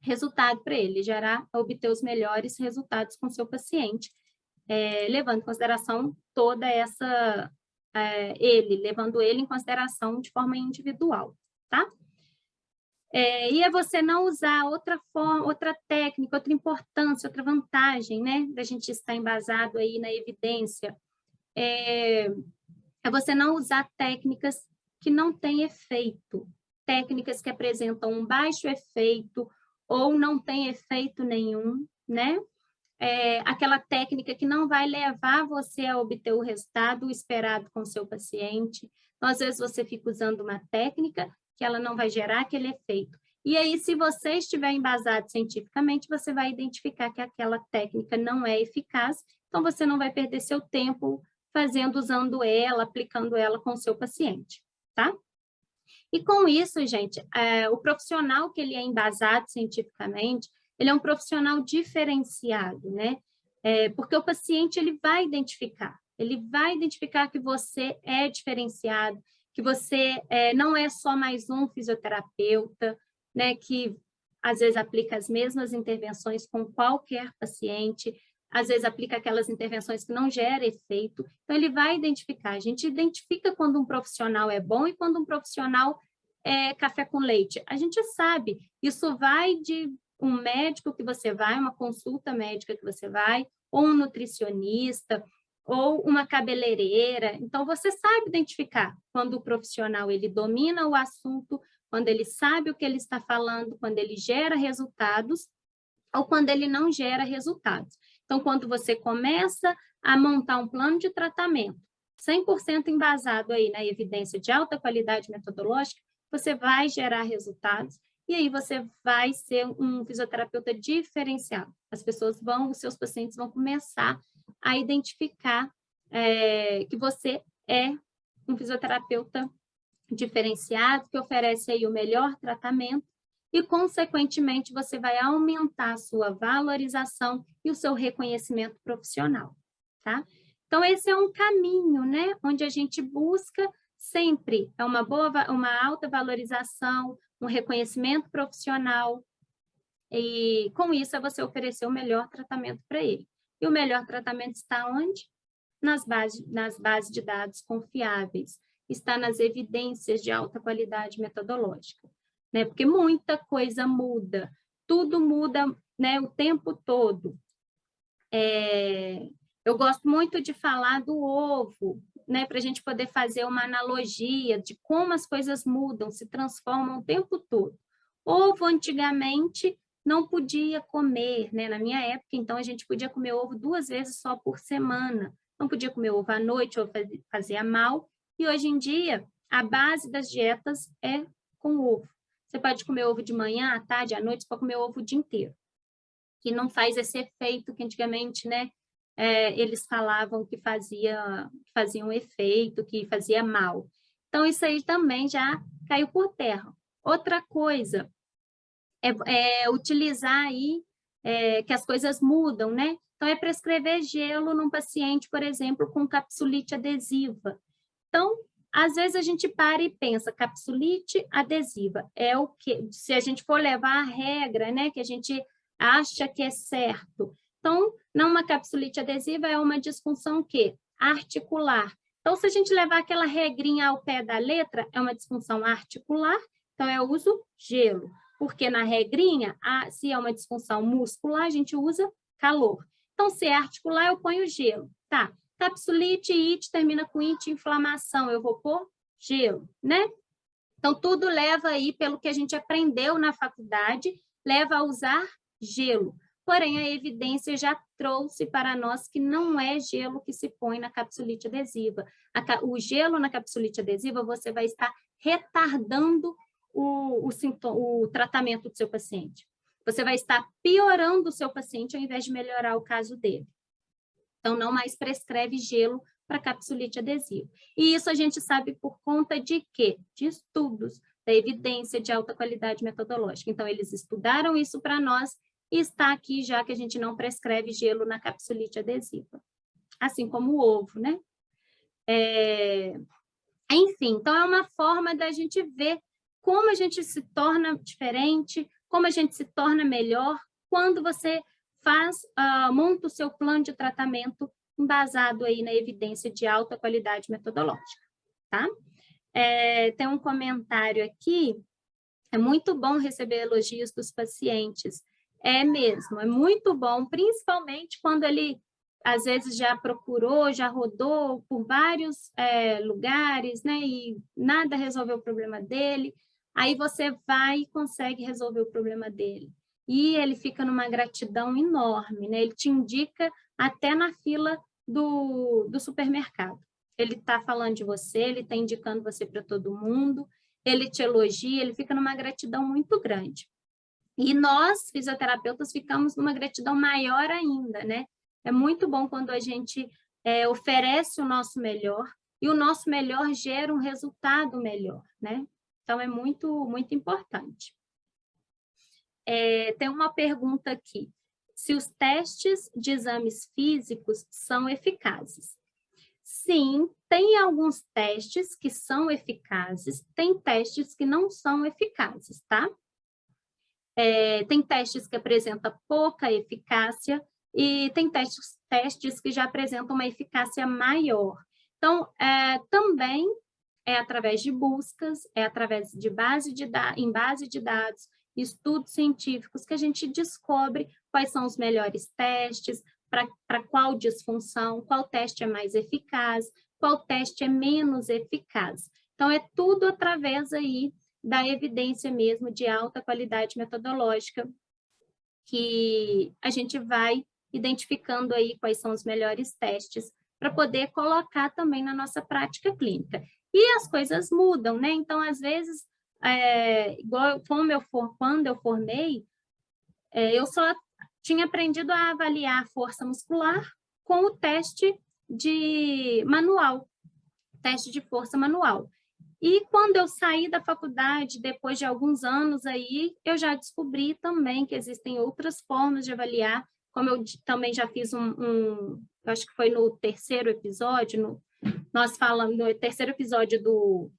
resultado para ele, obter os melhores resultados com o seu paciente, levando em consideração toda essa, levando ele em consideração de forma individual, tá? E é você não usar outra forma, outra técnica, outra importância, outra vantagem, né, da gente estar embasado aí na evidência, é você não usar técnicas que não têm efeito, técnicas que apresentam um baixo efeito ou não tem efeito nenhum, né? Aquela técnica que não vai levar você a obter o resultado esperado com o seu paciente. Então, às vezes, você fica usando uma técnica que ela não vai gerar aquele efeito. E aí, se você estiver embasado cientificamente, você vai identificar que aquela técnica não é eficaz, então você não vai perder seu tempo usando ela, aplicando ela com o seu paciente, tá? E com isso, gente, o profissional que ele é embasado cientificamente, ele é um profissional diferenciado, né? Porque o paciente, ele vai identificar que você é diferenciado, que você não é só mais um fisioterapeuta, né? Que às vezes aplica as mesmas intervenções com qualquer paciente, às vezes aplica aquelas intervenções que não geram efeito, então ele vai identificar. A gente identifica quando um profissional é bom e quando um profissional é café com leite. A gente sabe, isso vai de um médico que você vai, uma consulta médica que você vai, ou um nutricionista, ou uma cabeleireira. Então, você sabe identificar quando o profissional ele domina o assunto, quando ele sabe o que ele está falando, quando ele gera resultados, ou quando ele não gera resultados. Então, quando você começa a montar um plano de tratamento 100% embasado aí na evidência de alta qualidade metodológica, você vai gerar resultados e aí você vai ser um fisioterapeuta diferenciado. Os seus pacientes vão começar a identificar que você é um fisioterapeuta diferenciado, que oferece aí o melhor tratamento e, consequentemente, você vai aumentar a sua valorização e o seu reconhecimento profissional, tá? Então, esse é um caminho, né? Onde a gente busca sempre uma alta valorização, um reconhecimento profissional, e com isso é você oferecer o melhor tratamento para ele. E o melhor tratamento está onde? Nas bases de dados confiáveis, está nas evidências de alta qualidade metodológica, né? Porque muita coisa muda, tudo muda, né, o tempo todo. Eu gosto muito de falar do ovo, né, para a gente poder fazer uma analogia de como as coisas mudam, se transformam o tempo todo. Ovo, antigamente, não podia comer, né? Na minha época, então, a gente podia comer ovo 2 vezes só por semana. Não podia comer ovo à noite, ou fazia mal. E hoje em dia, a base das dietas é com ovo. Você pode comer ovo de manhã, à tarde, à noite, você pode comer ovo o dia inteiro. Que não faz esse efeito que antigamente, né, eles falavam que fazia um efeito, que fazia mal. Então, isso aí também já caiu por terra. Outra coisa é utilizar aí que as coisas mudam, né? Então, é prescrever gelo num paciente, por exemplo, com capsulite adesiva. Então, às vezes a gente para e pensa, capsulite adesiva é o que, se a gente for levar a regra, né, que a gente acha que é certo. Então, uma capsulite adesiva é uma disfunção que articular. Então, se a gente levar aquela regrinha ao pé da letra, é uma disfunção articular Então, eu uso gelo, porque na regrinha, se é uma disfunção muscular, a gente usa calor. Então, se é articular, eu ponho gelo. Tá, capsulite, ite, termina com ite, inflamação, eu vou pôr gelo, né? Então, tudo leva aí, pelo que a gente aprendeu na faculdade, leva a usar gelo. Porém, a evidência já trouxe para nós que não é gelo que se põe na capsulite adesiva. O gelo na capsulite adesiva, você vai estar retardando o tratamento do seu paciente. Você vai estar piorando o seu paciente ao invés de melhorar o caso dele. Então, não mais prescreve gelo para capsulite adesiva. E isso a gente sabe por conta de quê? De estudos, da evidência de alta qualidade metodológica. Então, eles estudaram isso para nós e está aqui já que a gente não prescreve gelo na capsulite adesiva. Assim como o ovo, né? Enfim, então é uma forma da gente ver como a gente se torna diferente, como a gente se torna melhor quando você monta o seu plano de tratamento embasado aí na evidência de alta qualidade metodológica, tá? Tem um comentário aqui, é muito bom receber elogios dos pacientes. É mesmo, é muito bom, principalmente quando ele, às vezes, já procurou, já rodou por vários lugares, né, e nada resolveu o problema dele, aí você vai e consegue resolver o problema dele. E ele fica numa gratidão enorme, né? Ele te indica até na fila do supermercado. Ele está falando de você, ele está indicando você para todo mundo, ele te elogia, ele fica numa gratidão muito grande. E nós, fisioterapeutas, ficamos numa gratidão maior ainda, né? É muito bom quando a gente oferece o nosso melhor e o nosso melhor gera um resultado melhor, né? Então, é muito, muito importante. Tem uma pergunta aqui. Se os testes de exames físicos são eficazes? Sim, tem alguns testes que são eficazes, tem testes que não são eficazes, tá? Tem testes que apresentam pouca eficácia e tem testes que já apresentam uma eficácia maior. Então, também é através de buscas, é através de base de dados, estudos científicos que a gente descobre quais são os melhores testes, para qual disfunção, qual teste é mais eficaz, qual teste é menos eficaz. Então, é tudo através aí da evidência mesmo de alta qualidade metodológica que a gente vai identificando aí quais são os melhores testes para poder colocar também na nossa prática clínica. E as coisas mudam, né? Então, às vezes, igual quando eu formei, eu só tinha aprendido a avaliar a força muscular com o teste de manual, teste de força manual. E quando eu saí da faculdade, depois de alguns anos aí, eu já descobri também que existem outras formas de avaliar, como eu também já fiz acho que foi no terceiro episódio, nós falamos no terceiro episódio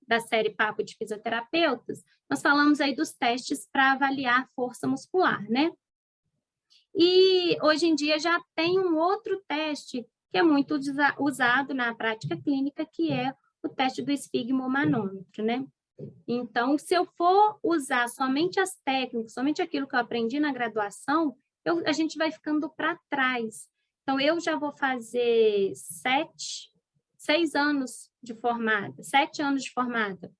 da série Papo de Fisioterapeutas, nós falamos aí dos testes para avaliar a força muscular, né? E hoje em dia já tem um outro teste que é muito usado na prática clínica, que é o teste do esfigmomanômetro, né? Então, se eu for usar somente as técnicas, somente aquilo que eu aprendi na graduação, a gente vai ficando para trás. Então, eu já vou fazer 6 anos de formada, 7 anos de formada.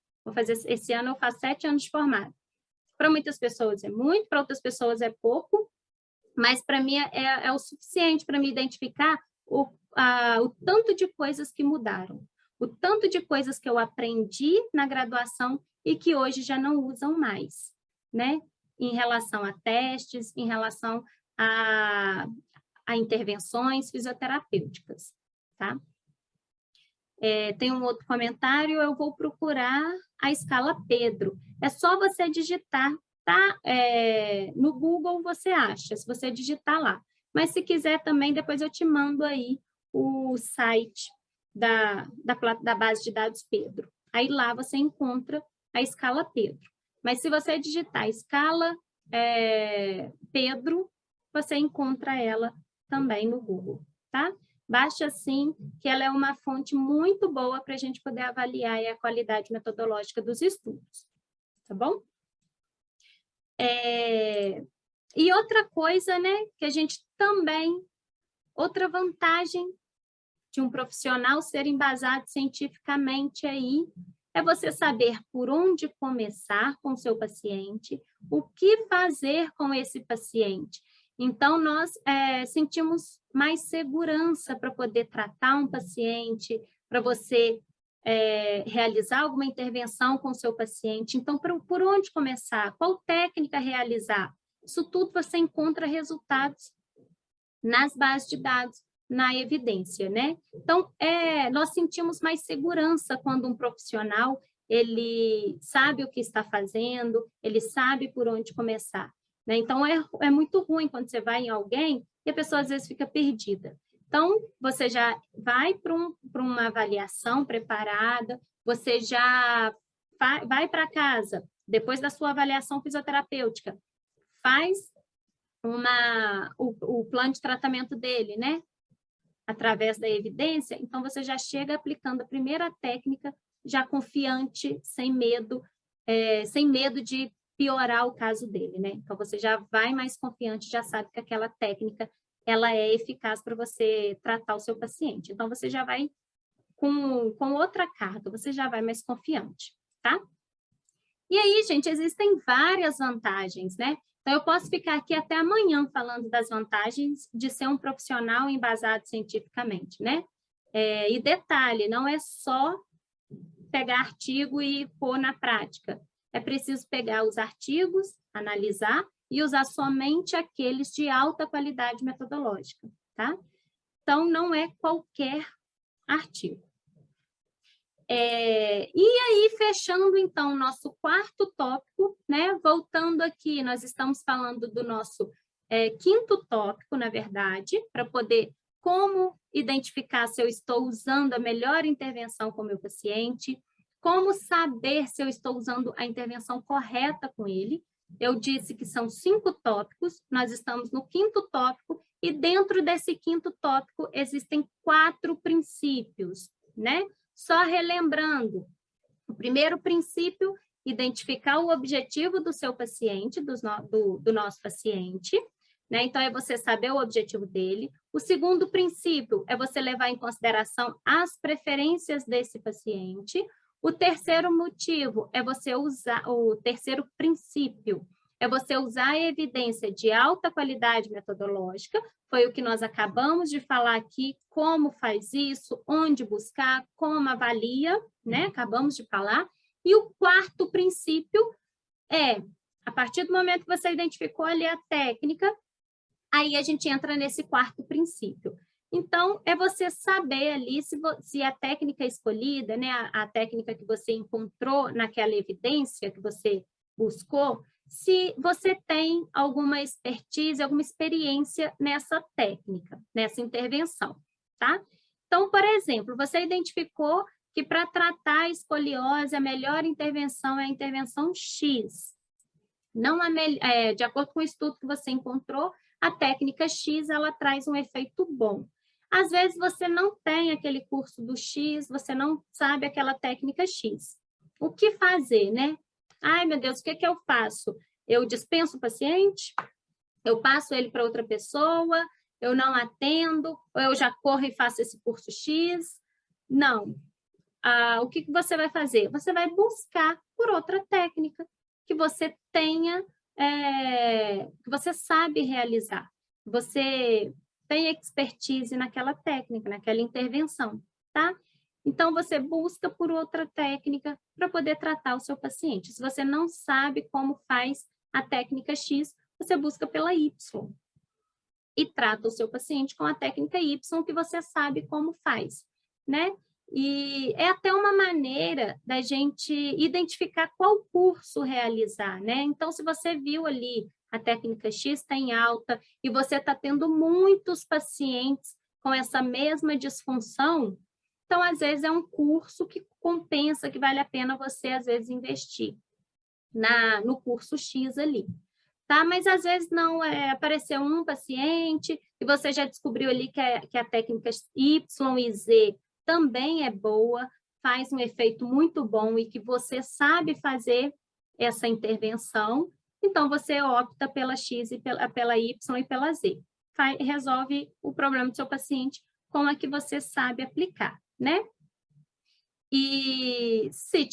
Esse ano eu faço 7 anos de formada. Para muitas pessoas é muito, para outras pessoas é pouco, mas para mim é o suficiente para me identificar o tanto de coisas que mudaram, o tanto de coisas que eu aprendi na graduação e que hoje já não usam mais, né? Em relação a testes, em relação a intervenções fisioterapêuticas, tá? Tem um outro comentário, eu vou procurar a escala Pedro. É só você digitar, tá? No Google você acha, se você digitar lá. Mas se quiser também, depois eu te mando aí o site da base de dados Pedro. Aí lá você encontra a escala Pedro. Mas se você digitar escala Pedro, você encontra ela também no Google, tá? Baixe assim, que ela é uma fonte muito boa para a gente poder avaliar a qualidade metodológica dos estudos, tá bom? E outra coisa, né, que a gente também, outra vantagem de um profissional ser embasado cientificamente aí, é você saber por onde começar com o seu paciente, o que fazer com esse paciente. Então, nós sentimos mais segurança para poder tratar um paciente, para você realizar alguma intervenção com o seu paciente. Então, por onde começar? Qual técnica realizar? Isso tudo você encontra resultados nas bases de dados, na evidência, né? Então, nós sentimos mais segurança quando um profissional, ele sabe o que está fazendo, ele sabe por onde começar, né? Então, é muito ruim quando você vai em alguém e a pessoa, às vezes, fica perdida. Então, você já vai para uma avaliação preparada, você já vai para casa, depois da sua avaliação fisioterapêutica, faz o plano de tratamento dele, né? Através da evidência, então você já chega aplicando a primeira técnica, já confiante, sem medo de piorar o caso dele, né? Então você já vai mais confiante, já sabe que aquela técnica, ela é eficaz para você tratar o seu paciente. Então você já vai com outra carga, você já vai mais confiante, tá? E aí, gente, existem várias vantagens, né? Então, eu posso ficar aqui até amanhã falando das vantagens de ser um profissional embasado cientificamente, né? E detalhe, não é só pegar artigo e pôr na prática. É preciso pegar os artigos, analisar e usar somente aqueles de alta qualidade metodológica, tá? Então, não é qualquer artigo. E aí, fechando, então, o nosso quarto tópico, né? Voltando aqui, nós estamos falando do nosso quinto tópico, na verdade, para poder como identificar se eu estou usando a melhor intervenção com o meu paciente, como saber se eu estou usando a intervenção correta com ele. Eu disse que são 5 tópicos, nós estamos no quinto tópico, e dentro desse quinto tópico existem 4 princípios, né? Só relembrando, o primeiro princípio, identificar o objetivo do seu paciente, do nosso paciente, né? Então, é você saber o objetivo dele. O segundo princípio é você levar em consideração as preferências desse paciente. O terceiro motivo é você usar, o terceiro princípio é você usar a evidência de alta qualidade metodológica, foi o que nós acabamos de falar aqui, como faz isso, onde buscar, como avalia, né? Acabamos de falar. E o quarto princípio é, a partir do momento que você identificou ali a técnica, aí a gente entra nesse quarto princípio. Então, é você saber ali se a técnica escolhida, né, a técnica que você encontrou naquela evidência que você buscou, se você tem alguma expertise, alguma experiência nessa técnica, nessa intervenção, tá? Então, por exemplo, você identificou que para tratar a escoliose, a melhor intervenção é a intervenção X. Não de acordo com o estudo que você encontrou, a técnica X, ela traz um efeito bom. Às vezes, você não tem aquele curso do X, você não sabe aquela técnica X. O que fazer, né? Ai, meu Deus, o que eu faço? Eu dispenso o paciente? Eu passo ele para outra pessoa? Eu não atendo? Ou eu já corro e faço esse curso X? Não. O que você vai fazer? Você vai buscar por outra técnica que você tenha, que você sabe realizar. Você tem expertise naquela técnica, naquela intervenção, tá? Então, você busca por outra técnica para poder tratar o seu paciente. Se você não sabe como faz a técnica X, você busca pela Y. E trata o seu paciente com a técnica Y que você sabe como faz, né? E é até uma maneira da gente identificar qual curso realizar, né? Então, se você viu ali a técnica X está em alta e você está tendo muitos pacientes com essa mesma disfunção, então, às vezes, é um curso que compensa, que vale a pena você, às vezes, investir no curso X ali. Tá? Mas, às vezes, não apareceu um paciente e você já descobriu ali que a técnica Y e Z também é boa, faz um efeito muito bom e que você sabe fazer, essa intervenção, então você opta pela X e pela Y e pela Z. Resolve o problema do seu paciente com a que você sabe aplicar, né? E se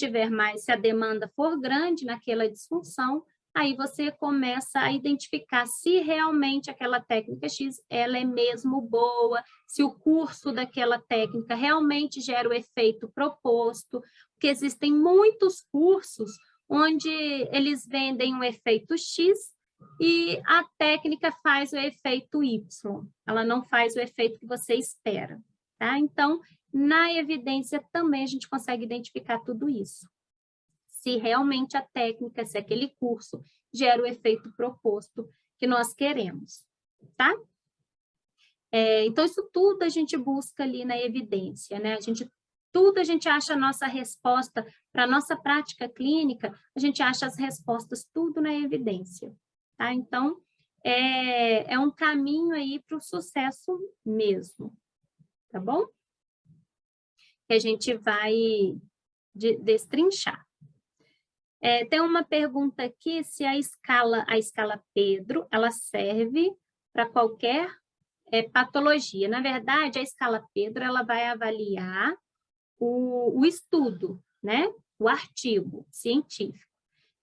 a demanda for grande naquela disfunção, aí você começa a identificar se realmente aquela técnica X, ela é mesmo boa, se o curso daquela técnica realmente gera o efeito proposto, porque existem muitos cursos onde eles vendem um efeito X e a técnica faz o efeito Y, ela não faz o efeito que você espera, tá? Então, na evidência também a gente consegue identificar tudo isso. Se realmente a técnica, se aquele curso gera o efeito proposto que nós queremos, tá? Então, isso tudo a gente busca ali na evidência, né? Tudo a gente acha a nossa resposta para a nossa prática clínica, a gente acha as respostas tudo na evidência, tá? Então, é um caminho aí para o sucesso mesmo, tá bom? Que a gente vai destrinchar. Tem uma pergunta aqui, se a escala Pedro, ela serve para qualquer patologia. Na verdade, a escala Pedro, ela vai avaliar o estudo, né? O artigo científico.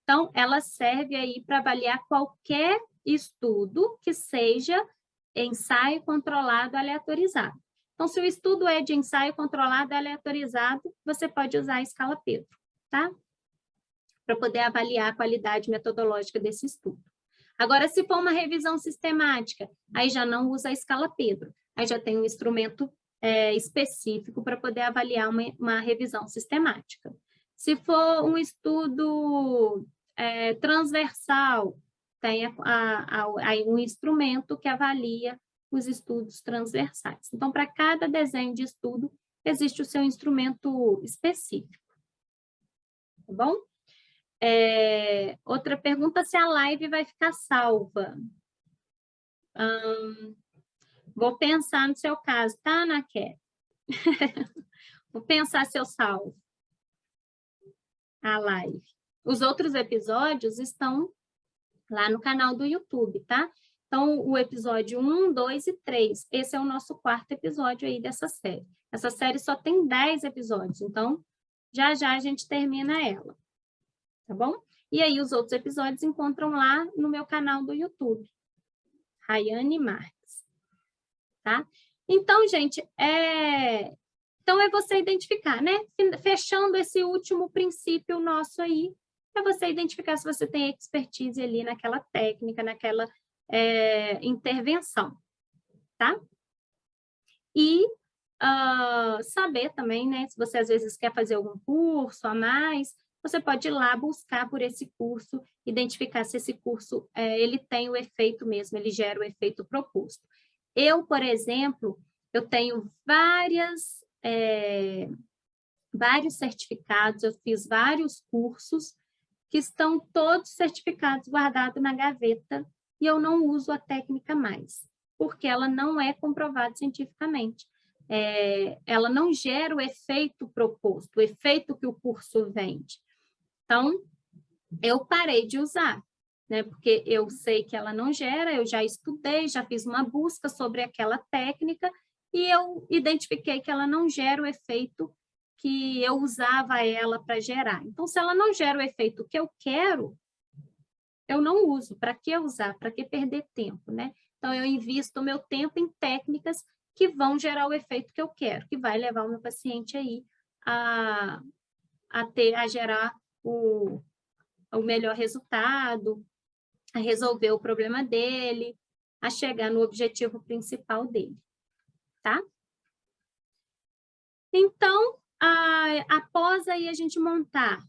Então, ela serve aí para avaliar qualquer estudo que seja ensaio controlado aleatorizado. Então, se o estudo é de ensaio controlado aleatorizado, você pode usar a escala Pedro, tá? Para poder avaliar a qualidade metodológica desse estudo. Agora, se for uma revisão sistemática, aí já não usa a escala Pedro, aí já tem um instrumento específico para poder avaliar uma revisão sistemática. Se for um estudo transversal, tem aí um instrumento que avalia os estudos transversais. Então, para cada desenho de estudo, existe o seu instrumento específico. Tá bom? Outra pergunta, se a live vai ficar salva. Vou pensar no seu caso, tá, Anaqué? Vou pensar se eu salvo a live. Os outros episódios estão lá no canal do YouTube, tá? Então, o episódio 1, 2 e 3, esse é o nosso 4º episódio aí dessa série. Essa série só tem 10 episódios, então, já a gente termina ela. Tá bom? E aí, os outros episódios encontram lá no meu canal do YouTube, Rayane Marques, tá? Então, gente, então é você identificar, né? Fechando esse último princípio nosso aí, é você identificar se você tem expertise ali naquela técnica, naquela intervenção, tá? E saber também, né? Se você às vezes quer fazer algum curso a mais, você pode ir lá buscar por esse curso, identificar se esse curso ele tem o efeito mesmo, ele gera o efeito proposto. Eu, por exemplo, eu tenho vários certificados, eu fiz vários cursos que estão todos certificados guardados na gaveta e eu não uso a técnica mais, porque ela não é comprovada cientificamente. Ela não gera o efeito proposto, o efeito que o curso vende. Então, eu parei de usar, né? Porque eu sei que ela não gera, eu já estudei, já fiz uma busca sobre aquela técnica e eu identifiquei que ela não gera o efeito que eu usava ela para gerar. Então, se ela não gera o efeito que eu quero, eu não uso. Para que usar? Para que perder tempo, né? Então, eu invisto o meu tempo em técnicas que vão gerar o efeito que eu quero, que vai levar o meu paciente aí a gerar o melhor resultado, a resolver o problema dele, a chegar no objetivo principal dele, tá? Então, após aí a gente montar,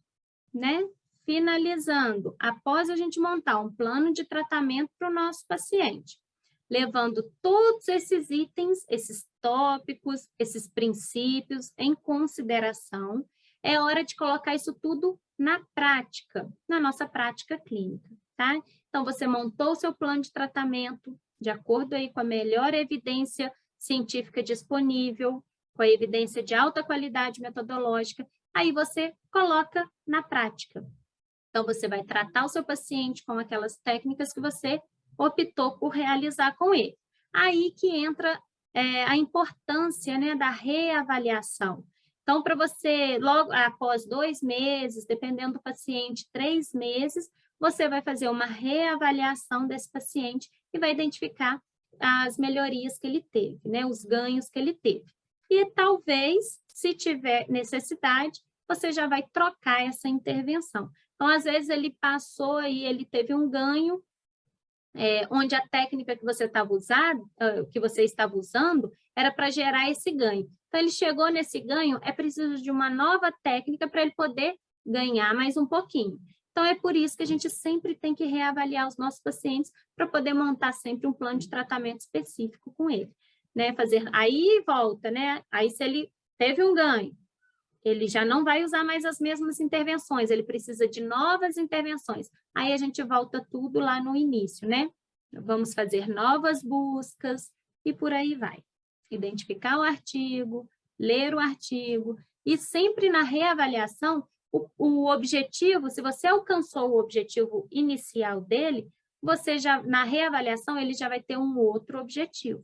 né? Finalizando, após a gente montar um plano de tratamento para o nosso paciente, levando todos esses itens, esses tópicos, esses princípios em consideração, é hora de colocar isso tudo na prática, na nossa prática clínica, tá? Então, você montou o seu plano de tratamento de acordo aí com a melhor evidência científica disponível, com a evidência de alta qualidade metodológica, aí você coloca na prática. Então, você vai tratar o seu paciente com aquelas técnicas que você optou por realizar com ele. Aí que entra a importância, né, da reavaliação. Então, para você, logo após 2 meses, dependendo do paciente, 3 meses, você vai fazer uma reavaliação desse paciente e vai identificar as melhorias que ele teve, né, os ganhos que ele teve. E talvez, se tiver necessidade, você já vai trocar essa intervenção. Então, às vezes, ele passou e ele teve um ganho, onde a técnica que você estava usando era para gerar esse ganho. Então, ele chegou nesse ganho, é preciso de uma nova técnica para ele poder ganhar mais um pouquinho. Então, é por isso que a gente sempre tem que reavaliar os nossos pacientes para poder montar sempre um plano de tratamento específico com ele, né? Aí volta, né? Aí se ele teve um ganho, ele já não vai usar mais as mesmas intervenções, ele precisa de novas intervenções. Aí a gente volta tudo lá no início, né? Vamos fazer novas buscas e por aí vai. Identificar o artigo, ler o artigo e sempre na reavaliação, o objetivo, se você alcançou o objetivo inicial dele, você já, na reavaliação, ele já vai ter um outro objetivo.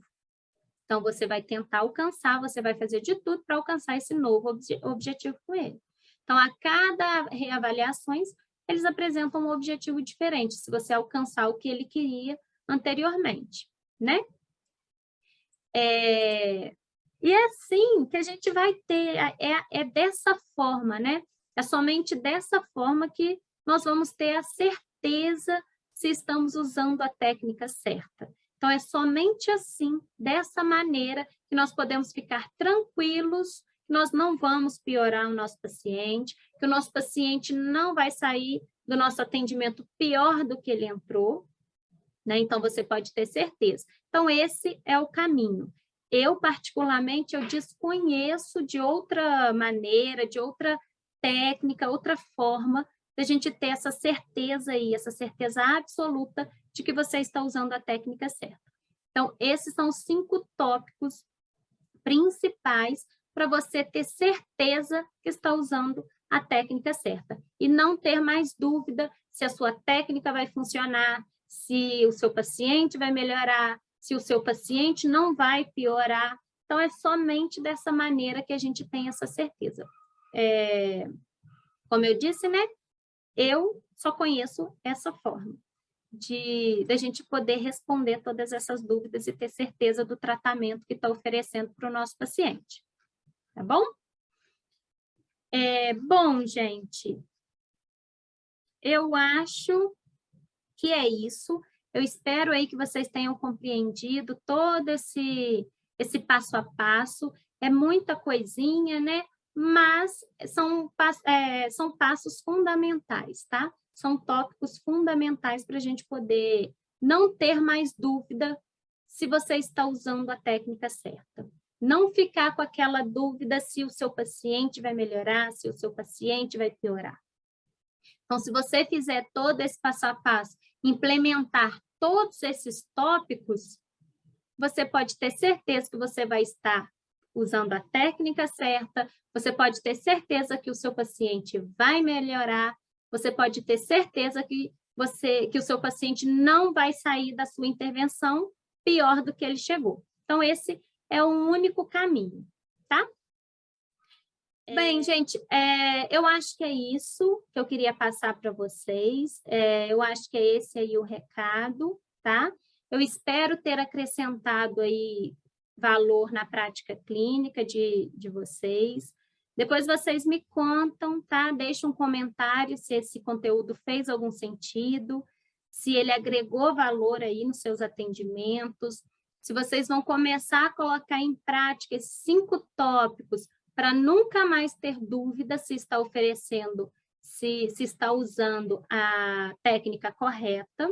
Então, você vai tentar alcançar, você vai fazer de tudo para alcançar esse novo objetivo com ele. Então, a cada reavaliações, eles apresentam um objetivo diferente, se você alcançar o que ele queria anteriormente, né? E é assim que a gente vai ter, é dessa forma, né? É somente dessa forma que nós vamos ter a certeza se estamos usando a técnica certa. Então, é somente assim, dessa maneira, que nós podemos ficar tranquilos, que nós não vamos piorar o nosso paciente, que o nosso paciente não vai sair do nosso atendimento pior do que ele entrou, né? Então, você pode ter certeza. Então, esse é o caminho. Eu, particularmente, eu desconheço de outra maneira, de outra técnica, outra forma da gente ter essa certeza aí, essa certeza absoluta de que você está usando a técnica certa. Então, esses são os 5 tópicos principais para você ter certeza que está usando a técnica certa e não ter mais dúvida se a sua técnica vai funcionar, se o seu paciente vai melhorar, se o seu paciente não vai piorar. Então, é somente dessa maneira que a gente tem essa certeza. Como eu disse, né? Eu só conheço essa forma da gente poder responder todas essas dúvidas e ter certeza do tratamento que está oferecendo para o nosso paciente. Tá bom? Bom, gente, eu acho que é isso. Eu espero aí que vocês tenham compreendido todo esse passo a passo. É muita coisinha, né? Mas são passos fundamentais, tá? São tópicos fundamentais para a gente poder não ter mais dúvida se você está usando a técnica certa. Não ficar com aquela dúvida se o seu paciente vai melhorar, se o seu paciente vai piorar. Então, se você fizer todo esse passo a passo, implementar todos esses tópicos, você pode ter certeza que você vai estar usando a técnica certa, você pode ter certeza que o seu paciente vai melhorar, você pode ter certeza que o seu paciente não vai sair da sua intervenção pior do que ele chegou. Então, esse é o único caminho, tá? Bem, gente, eu acho que é isso que eu queria passar para vocês. Eu acho que é esse aí o recado, tá? Eu espero ter acrescentado aí valor na prática clínica de vocês. Depois vocês me contam, tá? Deixa um comentário se esse conteúdo fez algum sentido, se ele agregou valor aí nos seus atendimentos, se vocês vão começar a colocar em prática esses 5 tópicos para nunca mais ter dúvida se está oferecendo, se está usando a técnica correta.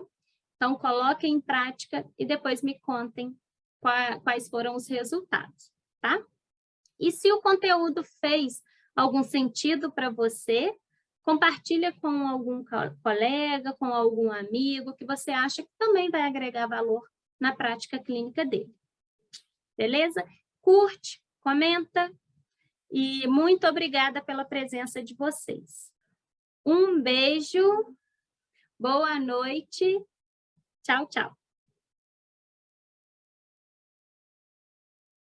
Então, coloquem em prática e depois me contem quais foram os resultados, tá? E se o conteúdo fez algum sentido para você, compartilha com algum colega, com algum amigo que você acha que também vai agregar valor na prática clínica dele. Beleza? Curte, comenta e muito obrigada pela presença de vocês. Um beijo, boa noite, tchau, tchau.